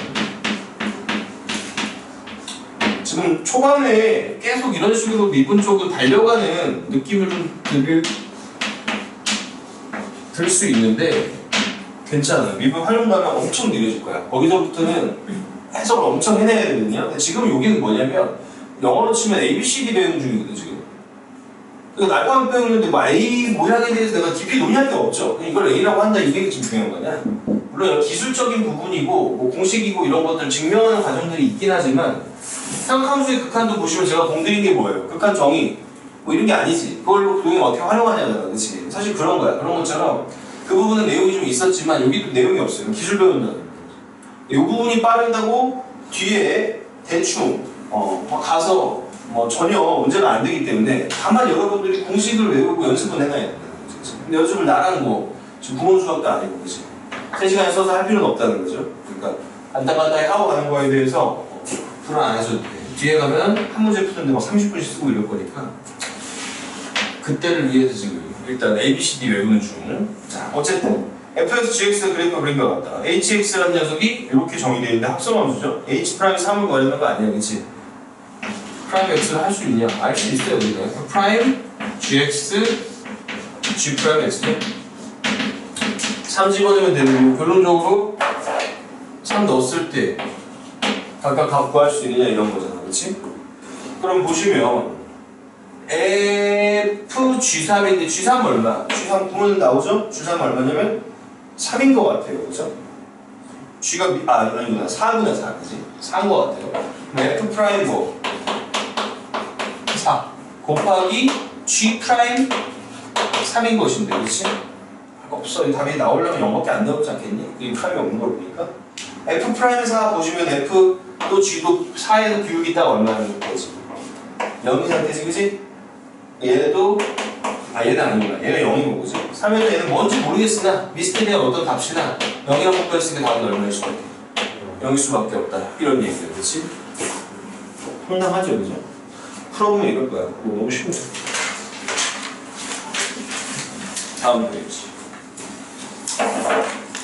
S1: 지금 초반에 계속 이런 식으로 미분 쪽으로 달려가는 느낌을 좀 들 수 있는데 괜찮아요. 미분 활용도하면 엄청 느려질 거야. 거기서부터는 해석을 엄청 해내야 되거든요. 근데 지금 여기는 뭐냐면 영어로 치면 ABCD 배우는 중이거든 지금. 그러니까 날파만 배우는데 뭐 A 모양에 대해서 내가 깊이 논의할 게 없죠. 이걸 A라고 한다 이게 지금 중요한 거냐. 물론 기술적인 부분이고 뭐 공식이고 이런 것들 증명하는 과정들이 있긴 하지만 삼각함수의 극한도 보시면 제가 공들인 게 뭐예요? 극한 정의 뭐 이런 게 아니지. 그걸로 도형을 어떻게 활용하냐잖아. 그치? 사실 그런 거야. 그런 것처럼 그 부분은 내용이 좀 있었지만 여기도 내용이 없어요. 기술 배운다는 이 부분이 빠른다고 뒤에 대충 가서 전혀 문제가 안 되기 때문에 다만 여러분들이 공식을 외우고 연습은 해놔야 된다. 근데 연습을 나랑 지금 구몬 수학도 아니고 그치? 3시간에 써서 할 필요는 없다는 거죠. 그러니까 간단하게 하고 가는 거에 대해서 불안 안 하셔도 돼. 뒤에 가면 한 문제 푸는데 막 30분씩 쓰고 이럴 거니까 그때를 위해서 지금 일단 ABCD 외우는 중. 자, 어쨌든 fx, gx 그래프가 그린 것 같다. hx라는 녀석이 이렇게 정의되어 있는데 합성함수죠. h 프라임 3을 구하려는 거 아니야, 그치? 프라임 x를 할 수 있냐? 알 수 있어요, 우리가. 프라임 gx, g 프라임 x죠. 3 집어넣으면 되는 거. 결론적으로 3 넣었을 때 각각 값 구할 수 있느냐 이런 거잖아. 그렇지? 그럼 보시면 FG3인데 G3 얼마? G3 구면 나오죠? G3 얼마냐면 3인 것 같아요. 그죠? G가 아니구나. 4구나 4. 그지? 4인 것 같아요. 그럼 F 프라임 뭐? 4 곱하기 G 프라임 3인 것인데. 그렇지? 없어. 이 답이 나오려면 0밖에 안 나오지 않겠니? 이 프라임이 없는 걸 보니까. F 프라임 4 보시면 F 또 G도 4에서 교육이 딱 얼마인 거지? 0인 상태지. 그지? 얘도 얘는 아니구나. 얘가 0이고 그지? 3에서 얘는 뭔지 모르겠으나 미스테리한 어떤 값이나 0이라고 뽑혔으니까 답은 얼마일 수밖에 없다. 0일 수밖에 없다. 이런 얘기예요. 그렇지? 황당하죠. 그죠? 풀어보면 이럴 거야. 너무 쉽네. 다음 페이지.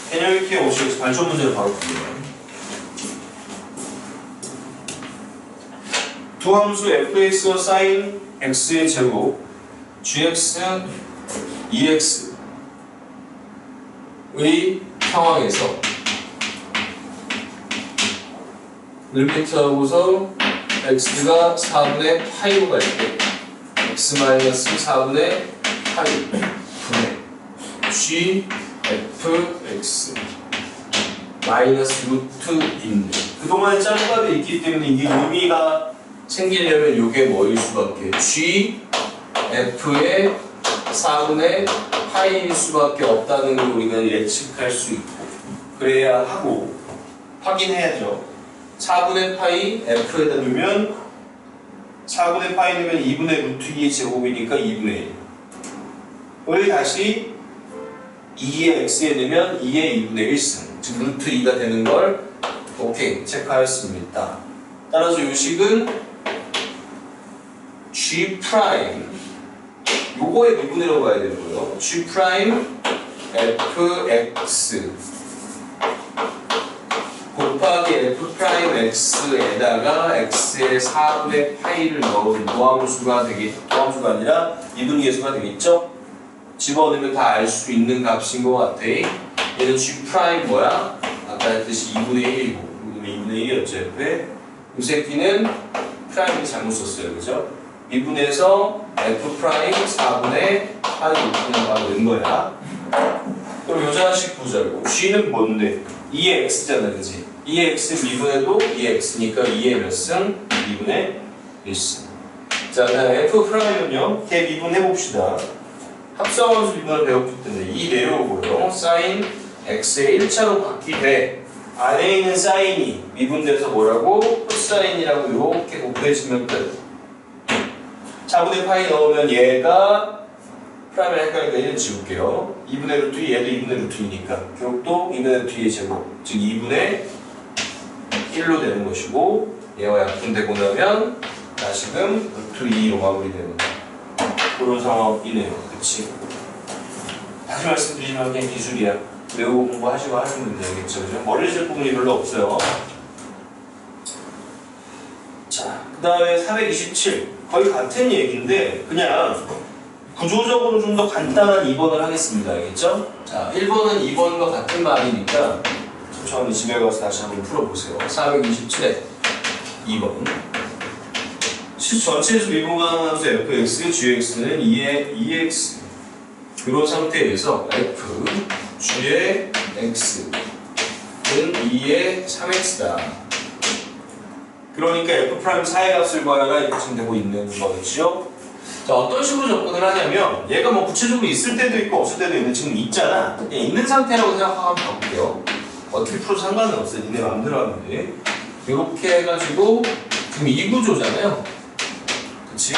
S1: 개념 키에 오시고 발전 문제를 바로 봅니다. 두 함수 fx와 sin x의 제곱 gx, ex의 상황에서 리미트하고서 x가 4분의 파이로 갈 때 x-4분의 파이 분의 g, fx 마이너스 루트인데 그동안에 짤값이 있기 때문에 이게 의미가 생기려면 이게 뭐일 수밖에 g, f의 4분의 파이일 수밖에 없다는 걸 우리가 예측할 수 있고 그래야 하고 확인해야죠. 4분의 파이 f에다 두면 4분의 파이 넣으면 2분의 루트 2의 제곱이니까 2분의 1을 다시 2의 x에 넣으면 2의 2분의 1승 즉 루트 2가 되는 걸 오케이 체크하였습니다. 따라서 이 식은 G 프라임 요거의 미분이라고 봐야 되는 거예요. G 프라임 fx 곱하기 f 프라임 x에다가 x의 4분의 파이를 넣은 도함수가 도함수가 아니라 미분계수가 되겠죠? 집어넣으면 다 알 수 있는 값인 것 같아. 얘는 G 프라임 뭐야? 아까 했듯이 2분의 1이고 2분의 1이었죠. 옆에 이 새끼는 프라임을 잘못 썼어요. 그죠? 미분에서 f 프라임 4분의 파이 루트는 바로 는 거야. 그럼 요 자식 보자고. G는 뭔데? 2의 x잖아, 그지? 2의 x 미분해도 2의 x니까 2의 몇 승? 2분의 1승. 자, 그다음 f 프라임은요. 걔 미분해봅시다. 합성함수 미분을 배웠기 때문에 이 내려오고요. 사인 x의 1차로 바뀌되 안에 있는 사인이 미분돼서 뭐라고? 코사인이라고 이렇게 곱해지면 끝. 4분의 파이 넣으면 얘가 프라임을 헷갈리니까 얘는 지울게요. 2분의 루트 2, 얘도 2분의 루트 2니까 기록도 2분의 루트 2의 제곱 즉 2분의 1로 되는 것이고 얘와 약분되고 나면 다시금 루트 2로 마무리되는 그런 상황이네요. 그치? 다시 말씀드리지만 그냥 기술이야. 외우고 공부하시고 하시면 되겠죠. 그죠? 머리를 쓸 부분이 별로 없어요. 자, 그 다음에 427 거의 같은 얘기인데 그냥 구조적으로 좀 더 간단한 2번을 하겠습니다. 알겠죠? 자, 1번은 2번과 같은 말이니까 천천히 집에 가서 다시 한번 풀어보세요. 427에 2번 전체에서 미분가능한 함수 fx, gx는 2의 2x 이런 상태에서 f, g의 x는 2의 3x다. 그러니까 f 프라임 4의 값을 구하여라 이렇게 지금 되고 있는 거겠죠? 자, 어떤 식으로 접근을 하냐면 얘가 뭐 구체적으로 있을 때도 있고 없을 때도 있는데 지금 있잖아. 그냥 있는 상태라고 생각하면 볼게요. 어떻게 풀어도 상관은 없어요. 니네 마음대로 하면 돼. 이렇게 해가지고 지금 이 구조잖아요. 그치?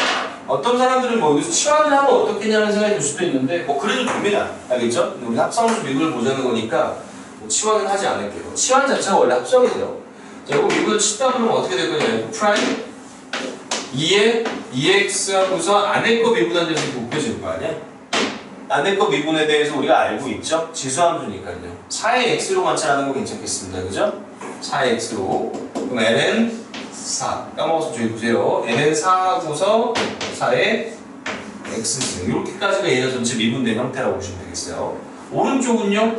S1: 어떤 사람들은 뭐 여기서 치환을 하면 어떻겠냐는 생각이 들 수도 있는데 뭐 그래도 됩니다. 알겠죠? 근데 우리 합성함수 미분을 보자는 거니까 뭐 치환은 하지 않을게요. 치환 자체가 원래 합성이죠. 자, 이거 미분을 치다 보면 어떻게 될 거냐면 프라임 2에 2x 하고서 안에 거 미분한 데서 이렇게 곱해질 거 아니야? 안에 거 미분에 대해서 우리가 알고 있죠? 지수함수니까요. 4의 x로 관찰하는 거 괜찮겠습니다. 그죠? 4의 x로. 그럼 n은 4. 까먹어서 저기 보세요. n은 4하고서 4의 x승. 이렇게까지가 얘가 전체 미분된 형태라고 보시면 되겠어요. 오른쪽은요?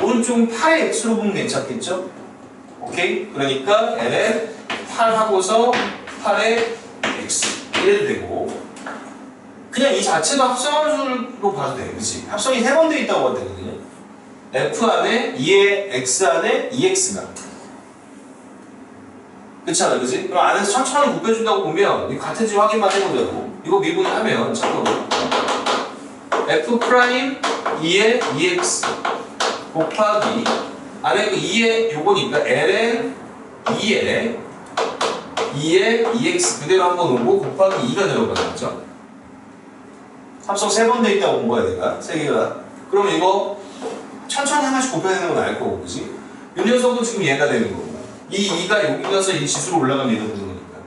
S1: 오른쪽은 8의 x로 보면 괜찮겠죠? 오케이? 그러니까 ln 8 하고서 8의 x 이래도 되고 그냥 이 자체도 합성함수로 봐도 돼. 그치? 합성이 3번 돼 있다고 봐도 되거든요. f 안에 2의 x 안에 2x가 그렇잖아, 그치? 그럼 안에서 천천히 곱해준다고 보면 이거 같은지 확인만 해보자고. 이거 미분을 하면 참고로 f 프라임 2의 2x 곱하기 안에 그 2의 요거니까 ln 2의 2x 그대로 한번 오고 곱하기 2가 들어가겠죠? 합성 3번 돼 있다고 본 거야 내가 3개가. 그러면 이거 천천히 하나씩 곱해야 되는 건 알 거고, 그치? 이 녀석은 지금 얘가 되는 거고 이 2가 여기 가서 이 지수로 올라가면 얘가 되는 거니까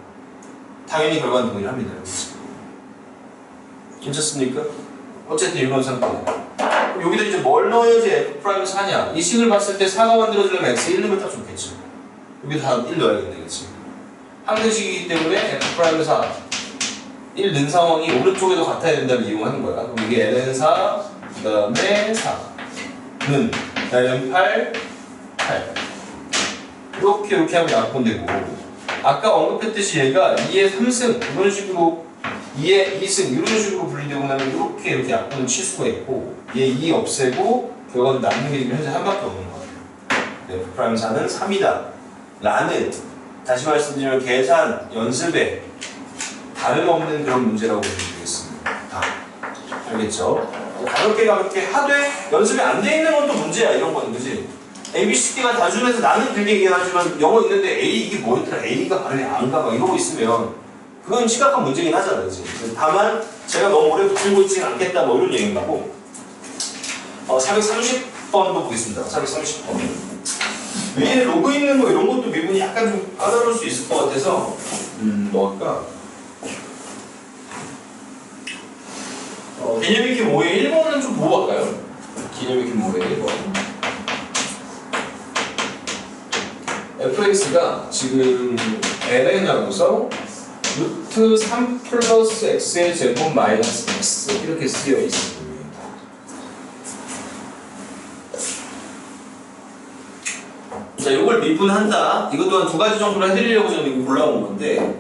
S1: 당연히 결과는 동일합니다. 괜찮습니까? 어쨌든 이런 상태. 여기다 이제 뭘 넣어야지 f 프라임에서 하냐? 이 식을 봤을 때 4가 만들어지려면 x 1 넣으면 딱 좋겠죠. 여기 다 1 넣어야겠네, 그치? 항등식이기 때문에 f 프라임 4 1 넣은 상황이 오른쪽에도 같아야 된다를 이용하는 거야. 그럼 이게 ln 4 그 다음에 4는 ln 8 이렇게 하면 약분되고 아까 언급했듯이 얘가 2의 3승 이런 식으로 2의 2승 이런 식으로 분리되고 나면 이렇게 약분을 칠 수가 있고 얘 2 없애고 결과는 남는 게 지금 현재 한 밖에 없는 것 같아요. f 프라임 4는 3이다 라는 다시 말씀드리면 계산 연습에 다름없는 그런 문제라고 보시면 되겠습니다. 다 알겠죠? 가볍게 하되 연습이 안 돼 있는 것도 문제야. 이런 거는 그지? A, B, C, D가 단순해서 나는 길게 얘기하지만 영어 있는데 A 이게 뭐였더라? A가 발음이 안 가 막 이러고 있으면 그건 심각한 문제긴 하잖아, 그지? 다만 제가 너무 오래 붙들고 있지는 않겠다 뭐 이런 얘기인 거고 430번도 보겠습니다. 430번 위에 로그 있는 거 이런 것도 미분이 약간 좀 까다로울 수 있을 것 같아서 뭐 할까? 기념익히 뭐에 1번은 좀 보고 갈까요? 기념익히 뭐에 1번 fx가 지금 ln하고서 루트 3 플러스 x의 제곱 마이너스 x 이렇게 쓰여 있습니다. 자, 이걸 미분한다. 이것 또한 두 가지 정도로 해드리려고 저는 이거 골라온 건데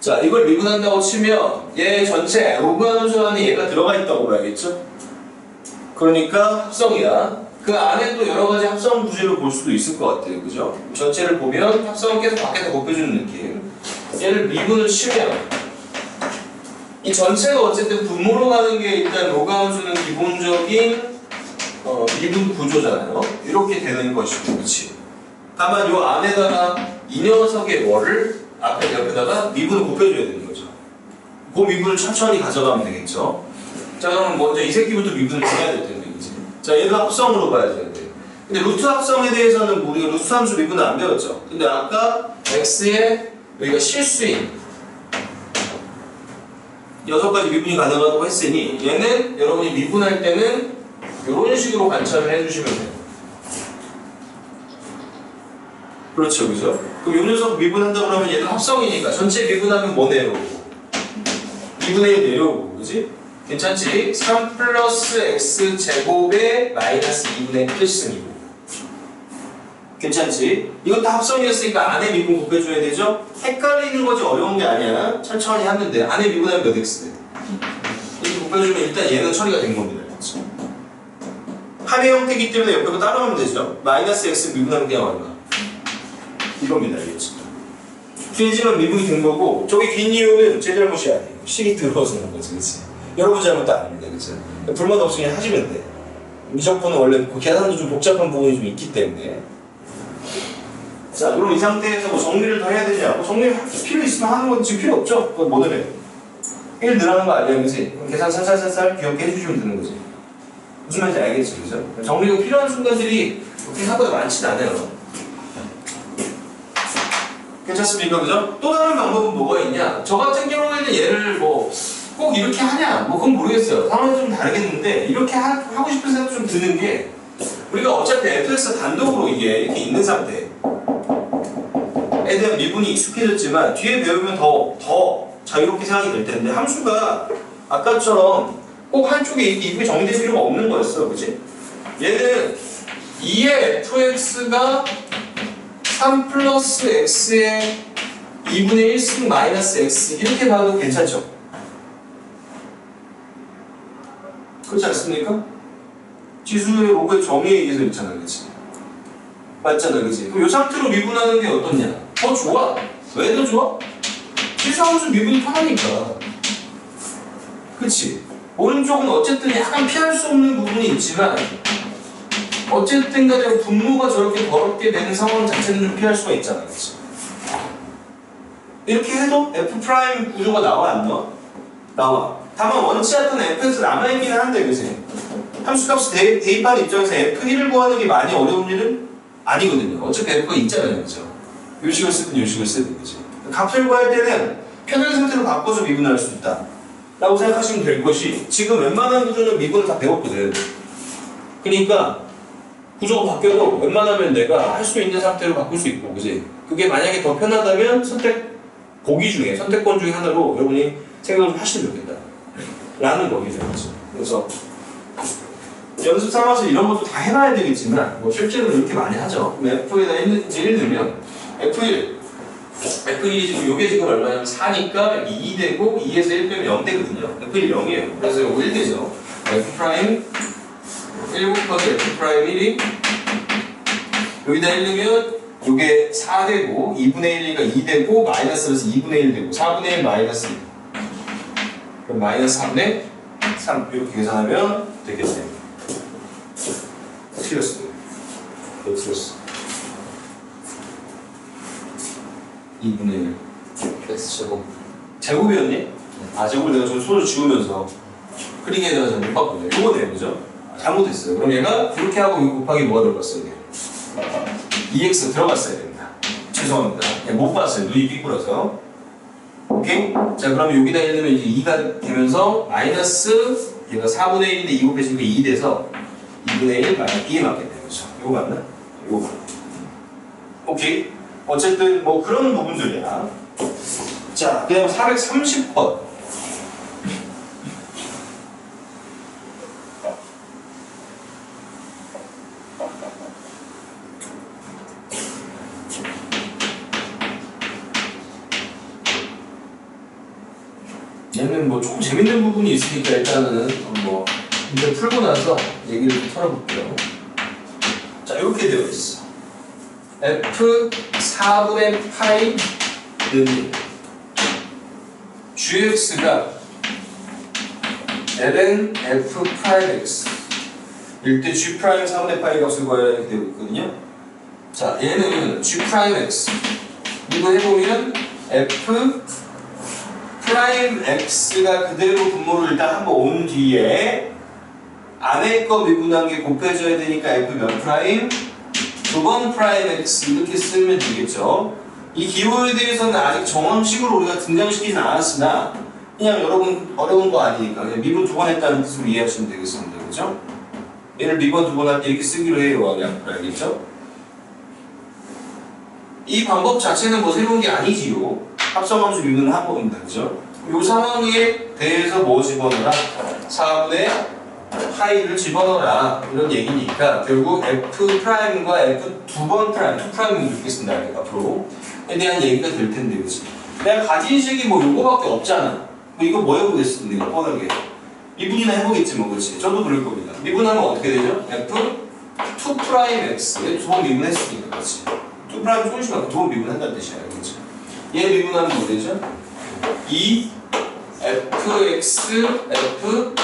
S1: 자, 이걸 미분한다고 치면 얘 전체 로그하는 수 안에 얘가 들어가 있다고 봐야겠죠? 그러니까 합성이야. 그 안에 또 여러 가지 합성 구조를 볼 수도 있을 것 같아요. 그죠? 전체를 보면 합성은 계속 밖에서 곱해주는 느낌. 얘를 미분을 치면 이 전체가 어쨌든 분모로 가는 게 일단 로그 함수는 기본적인 미분 구조잖아요. 이렇게 되는 것이고, 그렇지? 다만 요 안에다가 이 녀석의 월을 앞에 옆에다가 미분을 곱해줘야 되는 거죠. 그 미분을 천천히 가져가면 되겠죠. 자, 그럼 먼저 이 새끼부터 미분을 줘야 될 텐데, 그치? 자, 얘도 합성으로 봐야 되는데. 근데 루트 합성에 대해서는 우리가 루트 함수 미분을 안 배웠죠. 근데 아까 x의 여기가 실수인 6가지 미분이 가능하다고 했으니 얘는 여러분이 미분할 때는 이런 식으로 관찰을 해주시면 돼요. 그렇죠, 그죠? 그럼 이 녀석 미분한다 그러면 얘는 합성이니까 전체 미분하면 뭐 내려오고 2분의 1 내려오고, 그지? 괜찮지? 3 플러스 x 제곱의 마이너스 2분의 1승이고 괜찮지? 이거 다 합성이었으니까 안에 미분 곱해줘야 되죠? 헷갈리는 거지 어려운 게 아니야. 천천히 하면 돼. 안에 미분하면 몇 x 돼? 이렇게 곱해주면 일단 얘는 처리가 된 겁니다. 그렇죠? 합의 형태이기 때문에 옆에 거 따라하면 되죠? 마이너스 x 미분하면 그냥 얼마? 이겁니다. 알겠지? 길지만 미분이 된 거고 저게 긴 이유는 제 잘못이 아니에요. 식이 들어서 그런 거지. 그치? 여러분 잘못도 아닙니다. 그치? 불만 없으면 하시면 돼. 미적분은 원래 계산도 좀 복잡한 부분이 좀 있기 때문에 자, 그럼 이 상태에서 뭐 정리를 더 해야 되냐? 뭐 정리 필요 있으면 하는 건 지금 필요 없죠? 그건 뭐든 해. 1 늘어나는 거 아니야, 그치? 그럼 계산 살살살살 귀엽게 해주시면 되는 거지. 무슨 말인지 알겠지, 그죠? 정리가 필요한 순간들이 그렇게 생각보다 많진 않아요. 괜찮습니까? 그죠? 또 다른 방법은 뭐가 있냐? 저 같은 경우에는 얘를 뭐 꼭 이렇게 하냐? 뭐 그건 모르겠어요. 상황이 좀 다르겠는데 이렇게 하고 싶은 생각 좀 드는 게 우리가 어차피 fx 단독으로 이게 이렇게 있는 상태에 대한 미분이 익숙해졌지만 뒤에 배우면 더 자유롭게 생각이 될 텐데 함수가 아까처럼 꼭 한쪽에 이렇게 정의될 필요가 없는 거였어. 그치? 얘는 2의 fx가 3 플러스 x의 2분의 1승 마이너스 x 이렇게 봐도 괜찮죠? 그렇지 않습니까? 지수의 로그의 정의에 의해서 있잖아, 그치? 맞잖아, 그치? 그럼 이 상태로 미분하는 게 어떻냐? 더 좋아. 왜 더 좋아? 지수함수 미분이 편하니까. 그치? 오른쪽은 어쨌든 약간 피할 수 없는 부분이 있지만 어쨌든 간에 분모가 저렇게 더럽게 되는 상황 자체는 좀 피할 수가 있잖아, 그치? 이렇게 해도 F' 구조가 나와, 안 나와? 나와. 다만 원치 않던 F에서 남아있기는 한데, 그치? 함수값을 대입하는 입장에서 F1을 구하는 게 많이 어려운 일은 아니거든요. 어차피 F가 있잖아요, 그죠? 요식을 쓰든 요식을 쓰든, 그치? 값을 구할 때는 편한 상태로 바꿔서 미분할 수 있다 라고 생각하시면 될 것이 지금 웬만한 구조는 미분을 다 배웠거든. 그러니까 구조가 바뀌어도 웬만하면 내가 할 수 있는 상태로 바꿀 수 있고, 그지? 그게 만약에 더 편하다면 보기 중에, 선택권 중에 하나로 여러분이 생각을 좀 하시면 좋겠다 라는 거겠죠. 그래서 연습 삼아서 이런 것도 다 해봐야 되겠지만 뭐 실제로 이렇게 많이 하죠. F에다 1 넣으면 F1이 지금 요게 지금 얼마냐면 4니까 2 되고 2에서 1 빼면 0 되거든요. F1 0이에요. 그래서 요거 1 되죠. F' 1 곱하기 F'1이 여기다 1 넣으면 요게 4 되고 2분의 1이니까 2 되고 마이너스에서 2분의 1 되고 4분의 1 마이너스 1 그럼 마이너스 3대 3 이렇게 계산하면 되겠어요. 틀렸어. 왜 틀렸어? 2분의 1
S2: x 제곱.
S1: 제곱이었니? 아 제곱을 내가 저 손을 지우면서 크링에다가 잘못 바꾸네. 이거네, 그죠? 잘못했어요. 그럼 얘가 이렇게 하고 이거 곱하기 뭐가 들어갔어요? 이게 2x 들어갔어야 됩니다. 죄송합니다. 못 봤어요. 눈이 삐뚤어서. 오케이? 자, 그럼 여기다 1 넣으면 이제 2가 되면서 마이너스 얘가 4분의 1인데 2 곱해지니까 2 돼서 2분의 1 마이너스 2에 맞겠네요. 그죠? 이거 맞나? 이거 맞나? 오케이? 어쨌든 뭐 그런 부분들이야. 자, 그 다음 430번. 얘는 뭐 조금 재밌는 부분이 있으니까 일단은 뭐 이제 풀고 나서 얘기를 좀 털어볼게요. 자, 이렇게 되어 있어. F 4분의 파이는 gx가 ln f 프라임 x 일때 g 프라임 4분의 파이 값을 구하라 이렇게 되고 있거든요. 자, 얘는 g 프라임 x 이거 해보면 f 프라임 x가 그대로 분모를 일단 한번 온 뒤에 안에 거 미분한 게 곱해져야 되니까 f 몇 프라임? 두 번 프라임 x 이렇게 쓰면 되겠죠. 이 기호에 대해서는 아직 정황식으로 우리가 등장시키진 않았으나 그냥 여러분 어려운 거 아니니까 그냥 미분 두 번 했다는 뜻으로 이해하시면 되겠습니다. 그죠? 얘를 미분 두 번 할 때 이렇게 쓰기로 해요. 알겠죠? 이 방법 자체는 뭐 새로운 게 아니지요. 합성함수 미분을 한 겁니다. 그죠? 이 상황에 대해서 뭐 집어넣어라? 4분의 파이를 집어넣어라. 이런 얘기니까 결국 F'과 F 두 번 프라임, 2'을 넣겠습니다. 앞으로. 에 대한 얘기가 될 텐데, 그치? 내가 가진 식이 뭐 요거밖에 없잖아. 뭐 이거 뭐 해보겠습니까? 뻔하게. 미분이나 해보겠지, 뭐, 그치? 저도 그럴 겁니다. 미분하면 어떻게 되죠? F 2'X. 두 번 미분했으니까, 그치? 2' 조금씩 두 번 미분한다는 뜻이야, 그치? 얘 미분하면 뭐 되죠? 2 fx f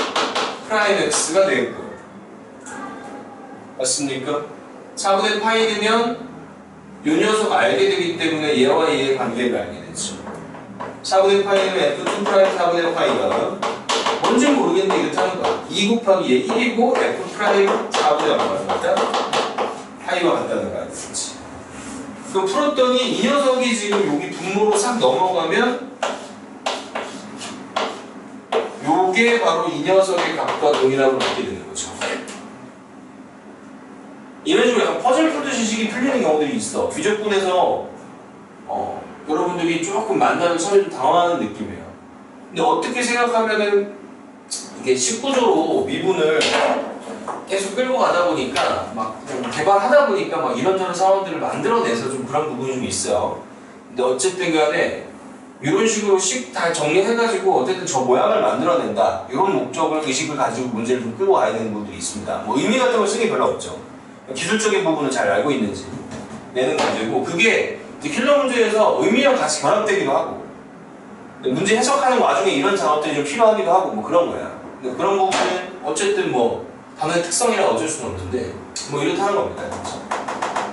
S1: 프라임 x가 되겠고 맞습니까? 4분의 파이 되면 이 녀석 알게 되기 때문에 얘와 얘의 관계를 알게 되죠. 4분의 파이는 f2 프라임 4분의 파이가 뭔지 모르겠는데 이렇다는 거야. 2 곱하기 얘 1이고 f 프라임 4분의 얼마입니까? 파이와 같다는 거 알겠지? 그럼 풀었더니 이 녀석이 지금 여기 분모로 싹 넘어가면 요게 바로 이 녀석의 값과 동일함을 얻게 되는 거죠. 이런 식으로 약간 퍼즐 풀듯이 식이 풀리는 경우들이 있어. 귀적분에서 여러분들이 조금 만나면 처음에 좀 당황하는 느낌이에요. 근데 어떻게 생각하면은 이게 식구조로 미분을
S2: 계속 끌고 가다 보니까 막 개발하다 보니까 막 이런저런 상황들을 만들어내서 좀 그런 부분이 좀 있어요. 근데 어쨌든 간에 이런 식으로 다 정리해가지고 어쨌든 저 모양을 만들어낸다 이런 목적을 의식을 가지고 문제를 좀 끌고 가야 되는 분들이 있습니다. 뭐 의미 같은 걸 쓰는 게 별로 없죠. 기술적인 부분을 잘 알고 있는지 내는 문제고 그게 이제 킬러 문제에서 의미랑 같이 결합되기도 하고 문제 해석하는 와중에 이런 작업들이 좀 필요하기도 하고 뭐 그런 거야. 근데 그런 부분은 어쨌든 뭐 단어의 특성이라 어쩔 수는 없는데 뭐 이렇다는 겁니다.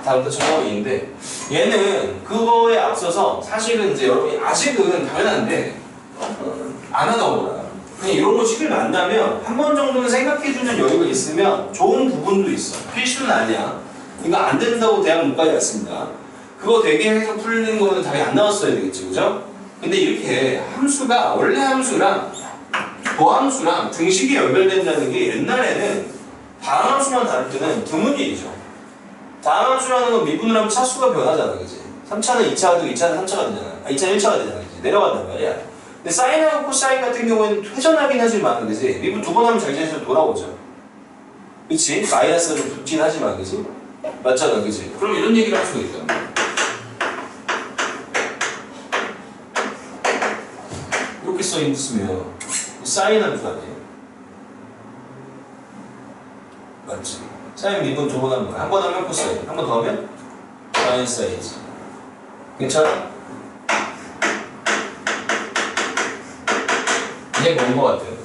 S2: 다음부터 정답이 있는데 얘는 그거에 앞서서 사실은 이제 여러분이 아직은 당연한데 안 하던 거라 그냥 이런 거 식을 만나면 한 번 정도는 생각해주는 여유가 있으면 좋은 부분도 있어. 필수는 아니야. 이거 안 된다고 대학 못 가지 않습니다. 그거 되게 해서 풀리는 거는 답이 안 나왔어야 되겠지, 그죠? 근데 이렇게 함수가 원래 함수랑 도함수랑 등식이 연결된다는 게 옛날에는 다항함수만 다룰 때는 드문 일이죠. 다항함수라는 건 미분을 하면 차수가 변하잖아, 그지? 3차는 2차가 되고 2차는 3차가 되잖아. 2차는 1차가 되잖아, 그지? 내려간단 말이야. 근데 사인하고 코사인 같은 경우에는 회전하긴 하지만, 그지? 미분 2번 하면 자기자신으로 돌아오죠. 그치? 마이너스가 좀 붙긴 하지만, 그지? 맞잖아, 그지? 그럼 이런 얘기를 할 수가 있다. 이렇게 써있으면 사인 함수 아니에요? 맞지? 사인 미분 2번 하면 뭐야? 한 번 하면 코사인, 한 번 더 하면 마이너스 사인이지. 괜찮아? 이게 뭔 거 같아요?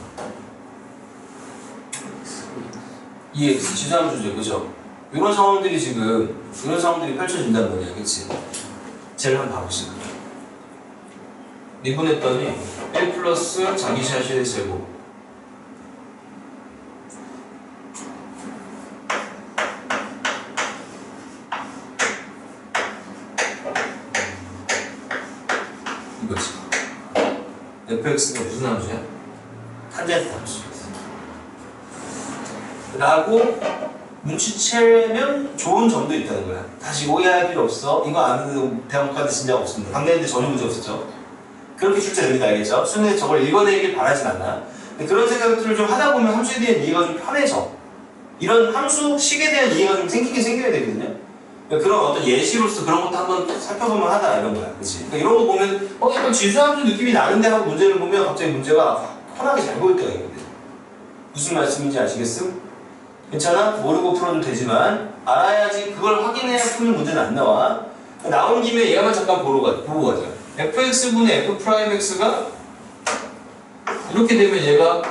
S2: EX, 지수함수죠, 그죠? 이런 상황들이 펼쳐진단 말이야, 그치? 쟤를 한번 봐보시다. 미분했더니 1 플러스 자기샷의 제곱 이거지. fx가 무슨 함수야? 탄젠트 함수 라고 눈치채면 좋은 점도 있다는 거야. 다시 오해할 필요 없어. 이거 아는 대학 못 가는 진짜 없습니다. 강대인데 전혀 문제 없었죠. 그렇게 출제됩니다, 알겠죠? 수능에 저걸 읽어내길 바라진 않나. 근데 그런 생각들을 좀 하다 보면 함수에 대한 이해가 좀 편해져. 이런 함수식에 대한 이해가 좀 생겨야 되거든요. 그러니까 그런 어떤 예시로서 그런 것도 한번 살펴보면 하다 이런 거야, 그렇지? 그러니까 이런 거 보면 약간 지수함수 느낌이 나는데 하고 문제를 보면 갑자기 문제가 편하게 잘 보일 때가 있거든. 무슨 말씀인지 아시겠음? 괜찮아? 모르고 풀어도 되지만 알아야지. 그걸 확인해야 푸는 문제는 안 나와. 나온 김에 얘만 잠깐 보고 가자. fx분의 f'x가 이렇게 되면 얘가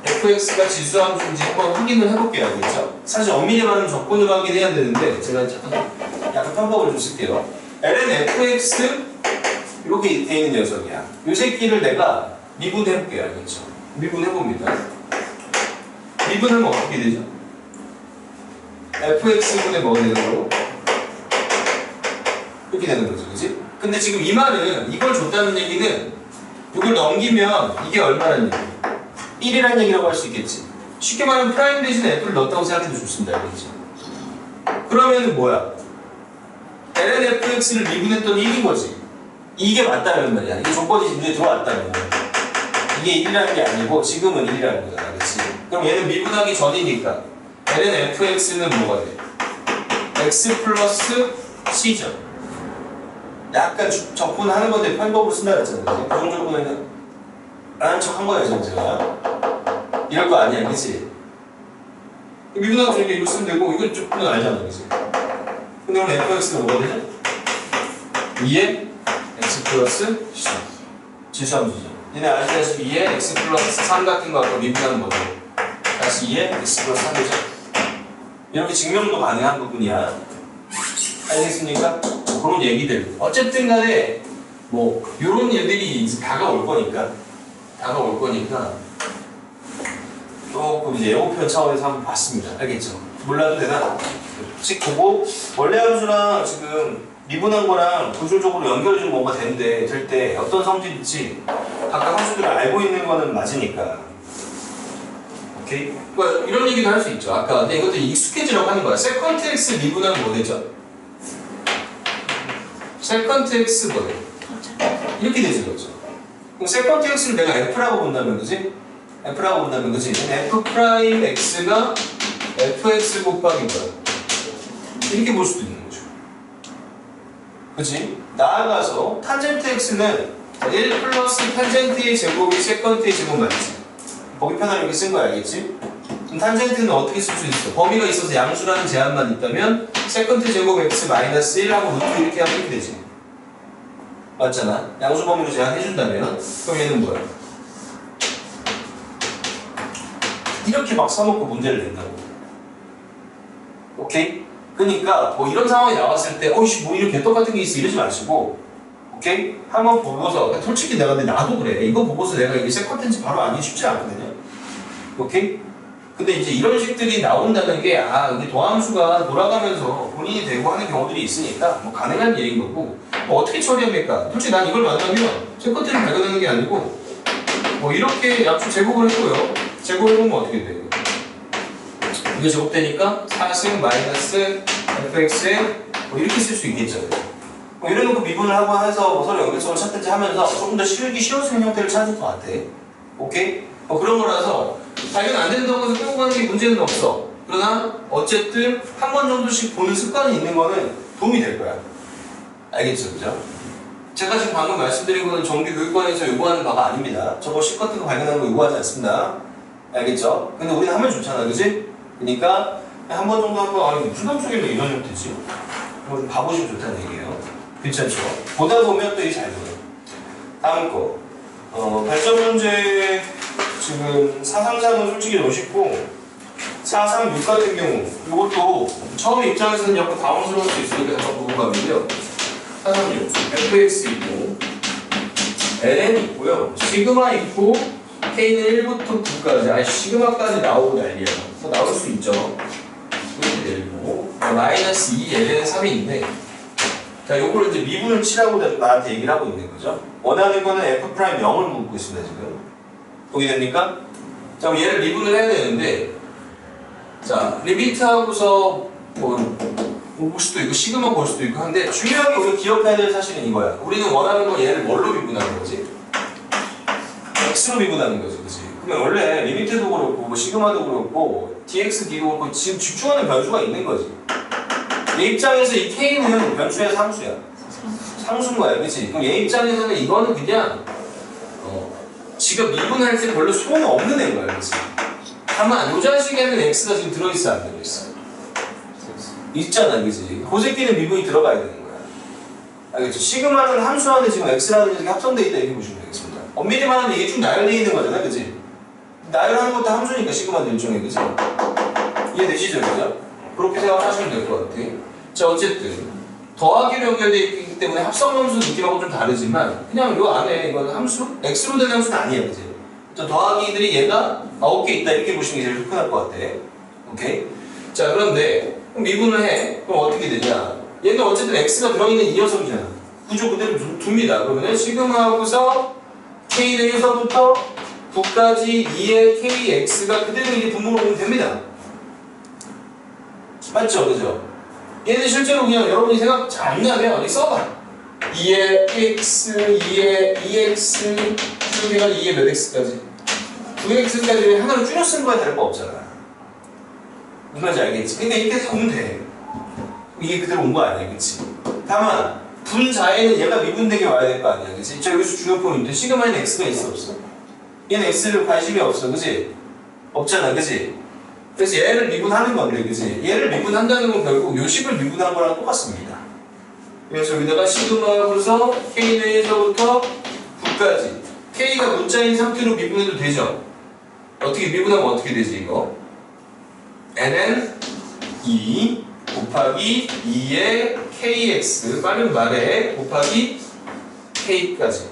S2: fx가 지수함수인지 한번 확인을 해볼게요, 알겠죠? 사실 엄밀히 말하면 적분으로 확인해야 되는데 제가 약간 편법을 좀 쓸게요. ln fx 이렇게 돼 있는 녀석이야. 이 새끼를 내가 미분해볼게요, 알겠죠? 미분해봅니다. 미분하면 어떻게 되죠? fx분의 뭐가 되는 거로? 이렇게 되는 거죠, 그치? 근데 지금 이 말은 이걸 줬다는 얘기는 이걸 넘기면 이게 얼마라는 얘기야? 1이라는 얘기라고 할 수 있겠지. 쉽게 말하면 프라임 대신에 f를 넣었다고 생각해도 좋습니다, 알겠지? 그러면 뭐야? ln fx를 미분했더니 1인 거지. 이게 맞다는 말이야. 이게 조건이 눈에 들어왔다는 거야. 이게 1이라는 게 아니고 지금은 1이라는 거잖아, 그치? 그럼 얘는 미분하기 전이니까 ln fx는 뭐가 돼? x 플러스 c죠. 약간 적분하는 건데 편법으로 쓴다 그랬잖아요. 그 정도로 보면 라는 척 한 거예요, 지금 제가. 이럴 거 아니야, 그치? 미분하기 전에 이거 쓰면 되고 이건 조금은 알잖아, 그치? 근데 오늘 fx가 뭐가 되죠? 2에 x 플러스 c 지수함수죠. 얘네 아시다시피 2에 x 플러스 3 같은 거 아까 미분하는 거죠. 다시 2에 x 플러스 3이죠. 이렇게 증명도 가능한 부분이야. 알겠습니까? 그런 얘기들. 어쨌든 간에 뭐 이런 일들이 이제 다가올 거니까 조금 이제 예고편 차원에서 한번 봤습니다. 알겠죠? 몰라도 되나? 씩 보고 원래 함수랑 지금 미분한 거랑 구조적으로 연결이 좀 뭔가 될 때 어떤 성질일지 각각 함수들을 알고 있는 거는 맞으니까. 오케이? 그러니까 이런 얘기도 할 수 있죠. 아까 근데 이것도 익숙해지려고 하는 거야. 세컨트 x 미분하면 뭐 되죠? 세컨트 x 뭐래? 이렇게 되지, 그렇죠? 그럼 세컨트 x를 내가 f라고 본다면, 그지? f라고 본다면, 그지? f 프라임 x가 fx 곱하기 뭐야? 이렇게 볼 수도 있는 거죠. 그치? 나아가서 탄젠트 x는 1 플러스 탄젠트의 제곱이 세컨트의 제곱 맞지? 보기 편하게 이렇게 쓴 거 알겠지? 그럼 탄젠트는 어떻게 쓸 수 있어? 범위가 있어서 양수라는 제한만 있다면 세컨트 제곱 x 마이너스 1하고 루트 이렇게 하면 이렇게 되지. 맞잖아? 양수 범위로 제한해준다면 그럼 얘는 뭐야? 이렇게 막 써놓고 문제를 낸다고. 오케이? 그러니까 뭐 이런 상황이 나왔을 때 어이씨 뭐 이런 개떡 같은 게 있어 이러지 마시고 오케이? 한번 보고서 솔직히 내가 근데 나도 그래. 이거 보고서 내가 이게 세컨트인지 바로 알기 쉽지 않거든요. 오케이? 근데 이제 이런 식들이 나온다는 게 이게 도함수가 돌아가면서 본인이 되고 하는 경우들이 있으니까 뭐 가능한 일인 거고 뭐 어떻게 처리합니까? 솔직히 난 이걸 만나면 세컨트를 발견하는 게 아니고 뭐 이렇게 양수 제곱을 했고요. 제곱해보면 어떻게 돼요? 이게 제곱되니까 4승 마이너스 fxn 뭐 이렇게 쓸 수 있겠죠. 뭐 이래놓고 미분을 하고 해서 뭐 서로 연결성을 찾든지 하면서 조금 더 쉬워지는 형태를 찾을 것 같아. 오케이? 뭐 그런 거라서 발견 안 된다고 해서 끌고 가는 게 문제는 없어. 그러나 어쨌든 한 번 정도씩 보는 습관이 있는 거는 도움이 될 거야. 알겠죠? 그죠? 제가 지금 방금 말씀드린 거는 정규 교육관에서 요구하는 바가 아닙니다. 저거 C 같은 거 발견하는 거 요구하지 않습니다. 알겠죠? 근데 우리는 하면 좋잖아, 그지? 그러니까 한 번 정도 한번 무슨 함수길래 이런 형태지? 좀 봐보시면 좋다는 얘기예요. 괜찮죠? 보다 보면 또 이게 잘 보여. 다음 거. 발전 문제 지금 433은 솔직히 너무 쉽고 436 같은 경우 이것도 처음 입장에서는 약간 당황스러울 수 있으니까 잠깐 보고 가면요. 436 fx 있고 ln 있고요. 시그마 있고 k는 1부터 9까지 시그마까지 나오고 난리야. 나올 수 있죠. 이렇게 되고 마이너스 2 ln 3인데 자 요거를 이제 미분을 치라고 나한테 얘기를 하고 있는 거죠. 원하는 거는 f 프라임 0을 묻고 있습니다 지금. 동의됩니까? 자 그럼 얘를 미분을 해야 되는데 자 리미트 하고서 뭐 볼 수도 있고 시그마 볼 수도 있고 한데 중요하게 우리가 기억해야 될 사실은 이거야. 우리는 원하는 건 얘를 뭘로 미분하는 거지? x로 미분하는 거지, 그치? 그러면 원래 리미트도 그렇고 뭐 시그마도 그렇고 dx, d도 그렇고 지금 집중하는 변수가 있는 거지. 얘 입장에서 이 k는 변수의 상수야. 상수인 거야, 그치? 그럼 얘 입장에서는 이거는 그냥 지가 미분할 때 별로 소용이 없는 애인 거야, 그치? 다만 이 자식에는 x가 지금 들어있어, 안 들어있어? 있잖아, 그치? 그 새끼는 미분이 들어가야 되는 거야. 알겠죠? 시그마는 함수 안에 지금 x라는 녀석이 합성되어 있다 이렇게 보시면 되겠습니다. 엄밀히 말하면 이게 쭉 나열되어 있는 거잖아, 그치? 나열하는 것도 함수니까 시그마도 일종의, 그치? 이해되시죠, 그죠? 그렇게 생각하시면 될 것 같아. 자, 어쨌든 더하기로 연결되어 있기 때문에 합성함수 느낌하고 좀 다르지만 그냥 요 안에 이건 함수? x로 된 함수는 아니에요, 그치? 또 더하기들이 얘가 9개 있다 이렇게 보시는 게 제일 편할 것 같아. 오케이? 자, 그런데 미분을 해. 그럼 어떻게 되냐? 얘는 어쨌든 x가 들어있는 이 녀석이잖아. 구조 그대로 둡니다. 그러면 시그마하고서 k는 1서부터 9까지 2의 kx가 그대로 이제 분모로 오면 됩니다. 맞죠? 그죠? 얘는 실제로 그냥 여러분이 생각 잘 안 나면 어디 써봐. 2의 kx, 2의 2x, 여기가 2의 몇 x까지? 9x까지 하나로 줄여 쓴 거에 다를 거 없잖아. 무슨 말인지 알겠지? 근데 이렇게 보면 돼. 이게 그대로 온 거 아니야, 그치? 다만 분자에는 얘가 미분되게 와야 될 거 아니야, 그치? 자, 여기서 중요한 포인트. 시그마에는 x가 있어, 없어? 얘는 x를 관심이 없어, 그치? 없잖아, 그치? 그래서 얘를 미분하는 건데, 그치? 얘를 미분한다는 건 결국 요식을 미분한 거랑 똑같습니다. 그래서 여기다가 시그마하고서 k는 1서부터 9까지 k가 문자인 상태로 미분해도 되죠? 어떻게 미분하면 어떻게 되지, 이거? n은 2 곱하기 2의 kx 빠른 말에 곱하기 k까지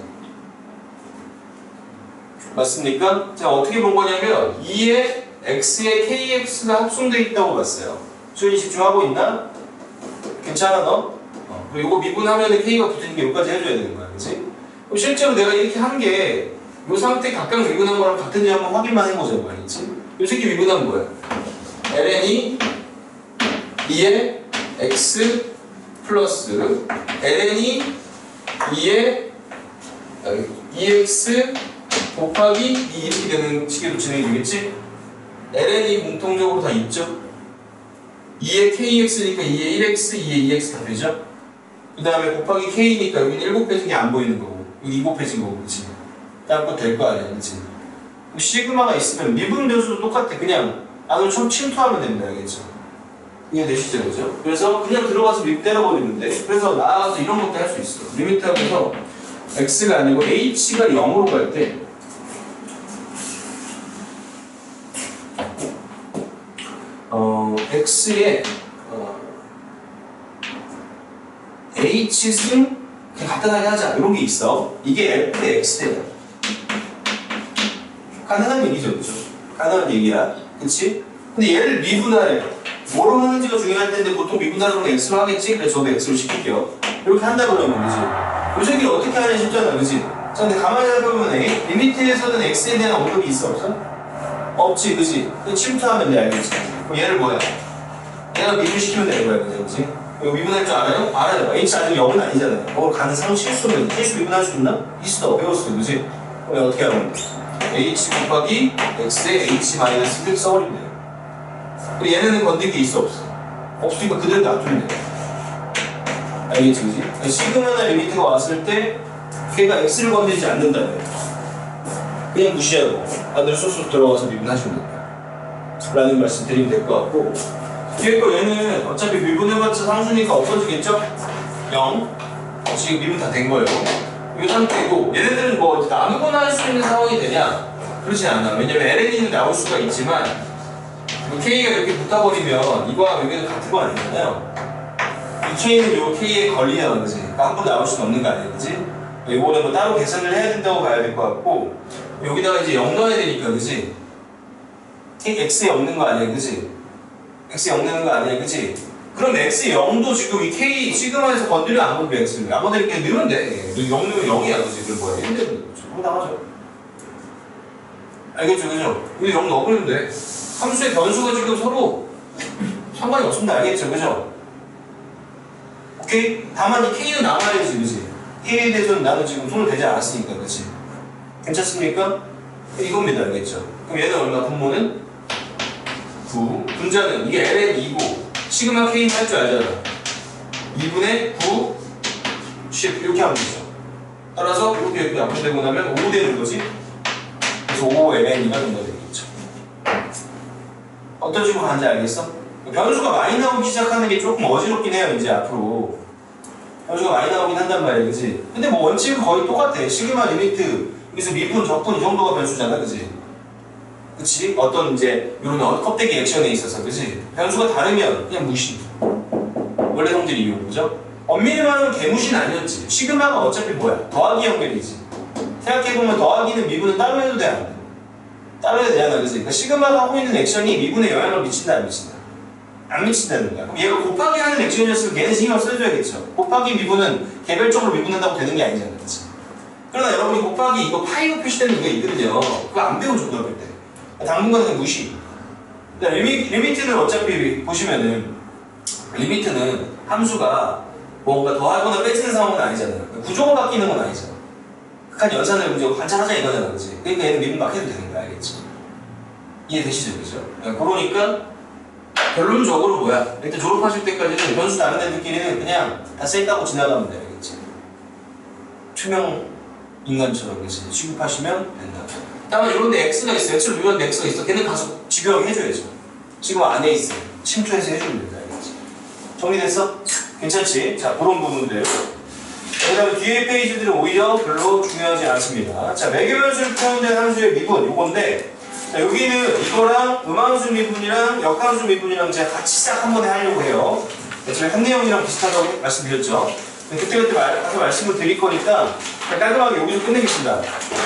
S2: 맞습니까? 자 어떻게 본 거냐면 2의 x에 kx가 합성되어 있다고 봤어요. 수현이 집중하고 있나? 괜찮아 너? 그리고 이거 미분하면 k가 붙으니까 여기까지 해줘야 되는 거야, 그치? 그럼 실제로 내가 이렇게 한 게 이 상태 각각 미분한 거랑 같은지 한번 확인만 해보자고, 알겠지? 이 새끼 미분한 뭐야? ln이 2의 x 플러스 ln이 2의 2x 곱하기 2 이렇게 되는 식으로 진행이 되겠지? ln이 공통적으로 다 있죠? 2에 kx니까 2에 1x, 2에 2x 다 되죠? 그 다음에 곱하기 k니까 여기는 1 곱해진 게 안 보이는 거고 여기 2 곱해진 거고 그치? 다음 거 될 거 아니야 그치? 시그마가 있으면 미분 변수도 똑같아. 그냥 안으로 침투하면 됩니다. 알겠죠? 이해되시죠? 그죠? 그래서 그냥 들어가서 미분 때려버리면 돼. 그래서 나가서 이런 것도 할 수 있어. 리미트하면서 x가 아니고 h가 0으로 갈 때 x에 h승 그냥 간단하게 하자. 이런 게 있어. 이게 f 대 x대야. 가능한 얘기죠, 그죠? 가능한 얘기야, 그치? 근데 얘를 미분하래. 뭐로 하는지가 중요할 텐데 보통 미분하는 건 x로 하겠지? 그래서 저도 x로 시킬게요. 이렇게 한다 그러면, 그지? 요 새끼 어떻게 하냐 싶잖아, 그지? 자, 근데 가만히 생각해보면 리미트에서는 x에 대한 언급이 있어, 없어? 없지, 그지? 침투하면 돼, 알겠지? 그럼 얘를 뭐야? 얘가 미분시키면 되는 거야, 그지? 이거 미분할 줄 알아요? 알아요. h 아직 0은 아니잖아요. 가는 상실수는 실수 미분할 수 있나? 있어, 배웠어, 그지? 그럼 어떻게 하면 돼? h 곱하기 x에 h 마이너스 1 써버리면 돼요. 그리고 얘네는 건들 게 있어 없어? 없으니까 그대로 놔두면 돼요. 알겠지 그지? 시그마나 리미트가 왔을 때 걔가 x를 건드리지 않는다며. 그냥 무시하고 반대로 쏙쏙 들어가서 미분하시면 된다 라는 말씀 드리면 될 것 같고, 뒤에 거 얘는 어차피 미분해봤자 상수니까 없어지겠죠? 0 지금 미분 다 된 거예요. 이 상태고, 얘네들은 뭐 아무거나 할 수 있는 상황이 되냐? 그렇진 않아. 왜냐면 ln은 나올 수가 있지만 k가 이렇게 붙어버리면 이거와 여기는 같은 거 아니잖아요. 이 k는 요 k에 걸리냐, 그지? 그러니까 한 번 나올 수는 없는 거 아니야, 그지? 이거는 뭐 따로 계산을 해야 된다고 봐야 될 것 같고, 여기다가 이제 0 넣어야 되니까, 그지? x에 0 넣는 거 아니야, 그지? x에 0 넣는 거 아니야, 그지? 그럼 x 0도 지금 이 k 시그마에서 건드려 안 건드려 x를 안 건드려 이렇게 넣으면 돼. 0 넣으면 0이야, 그지? 그럼 뭐야? 1 되는 거죠. 그거 나가죠. 알겠죠, 그죠? 근데 0 넣어버리면 돼. 함수의 변수가 지금 서로 상관이 없습니다. 알겠죠, 그죠? 오케이? 다만 이 k는 남아야지, 그지? k에 대해서는 나는 지금 손을 대지 않았으니까, 그지? 괜찮습니까? 이겁니다, 알겠죠? 그럼 얘는 얼마? 분모는 9. 분자는 이게 ln2고 시그마 k는 할 줄 알잖아. 2분의 9, 10 이렇게 하면 되죠. 따라서 이렇게 약분되고 나면 5 되는 거지. 그래서 5 ln이가 된다 되겠죠. 어떤 식으로 가는지 알겠어? 변수가 많이 나오기 시작하는 게 조금 어지럽긴 해요. 이제 앞으로 변수가 많이 나오긴 한단 말이야, 그지? 근데 뭐 원칙은 거의 똑같아. 시그마 리미트 여기서 미분, 적분 이 정도가 변수잖아, 그지? 그치? 어떤 이제 이런 껍데기 액션에 있어서, 그치? 변수가 다르면 그냥 무시. 원래 성질이 이유는 거죠? 엄밀히 말하면 개무시는 아니었지. 시그마가 어차피 뭐야? 더하기 연결이지. 생각해보면 더하기는 미분은 따로 해도 돼, 안 돼? 따로 해도 되잖아, 그치? 그러니까 시그마가 하고 있는 액션이 미분에 영향을 미친다, 안 미친다? 안 미친다는 거야. 그럼 얘가 곱하기 하는 액션이었으면 걔는 신경 써줘야겠죠. 곱하기 미분은 개별적으로 미분한다고 되는 게 아니잖아, 그치? 그러나 여러분이 곱하기 이거 파이로 표시되는 게 있거든요. 그거 안 배우죠, 고등학교 때. 당분간 그냥 무시. 리미트는 어차피 보시면은 리미트는 함수가 뭔가 더하거나 빼지는 상황은 아니잖아요. 구조가 바뀌는 건 아니잖아. 극한 연산을 문제 관찰하자 이거잖아, 그렇지? 그러니까 얘는 미분 막 해도 되는 거야, 알겠지? 이해되시죠, 그죠? 그러니까 결론적으로 뭐야? 일단 졸업하실 때까지는 변수 다른 애들끼리는 그냥 다 쌩까고 지나가면 돼, 알겠지? 투명 인간처럼 그렇지? 취급하시면 된다. 다만 이런 데 X가 있어. X를 누르는 X가 있어. 걔는 가서 집요하게 해줘야죠. 지금 안에 있어. 침투해서 해주면 된다. 알겠지? 정리됐어? 괜찮지? 자, 그런 부분들. 그 다음에 뒤에 페이지들은 오히려 별로 중요하지 않습니다. 자, 매개변수를 표현된 함수의 미분, 요건데, 자, 여기는 이거랑 음함수 미분이랑 역함수 미분이랑 제가 같이 싹 한 번에 하려고 해요. 제가 한 내용이랑 비슷하다고 말씀드렸죠. 그때그때 가서 말씀을 드릴 거니까 깔끔하게 여기서 끝내겠습니다.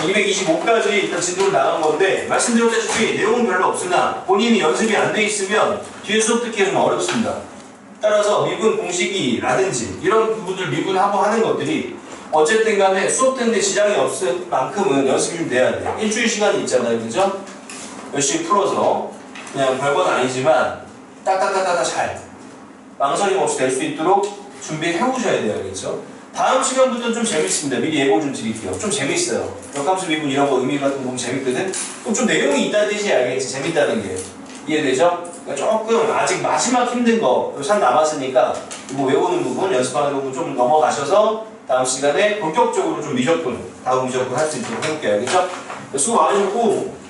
S2: 225까지 일단 진도를 나간 건데, 말씀드렸다시피 내용은 별로 없으나 본인이 연습이 안 돼 있으면 뒤에 수업 듣기가 좀 어렵습니다. 따라서 미분 공식이라든지 이런 부분들 미분하고 하는 것들이 어쨌든 간에 수업 듣는데 지장이 없을 만큼은 연습이 좀 돼야 돼. 일주일 시간이 있잖아요, 그죠? 열심히 풀어서 그냥 별건 아니지만 따따따따따 잘 망설임 없이 될 수 있도록 준비해 오셔야 돼요, 알겠죠? 다음 시간부터는 좀 재밌습니다. 미리 예고 좀 드릴게요. 좀 재밌어요. 역함수 미분 이런 거 의미 같은 거 보면 재밌거든? 그럼 좀 내용이 있다는 뜻이 알겠지? 재밌다는 게.
S1: 이해되죠? 그러니까 조금 아직 마지막 힘든 거 산 남았으니까 뭐 외우는 부분, 연습하는 부분 좀 넘어가셔서 다음 시간에 본격적으로 좀 미적분, 다음 미적분 할 수 있도록 해볼게요. 알겠죠? 수고 많으셨고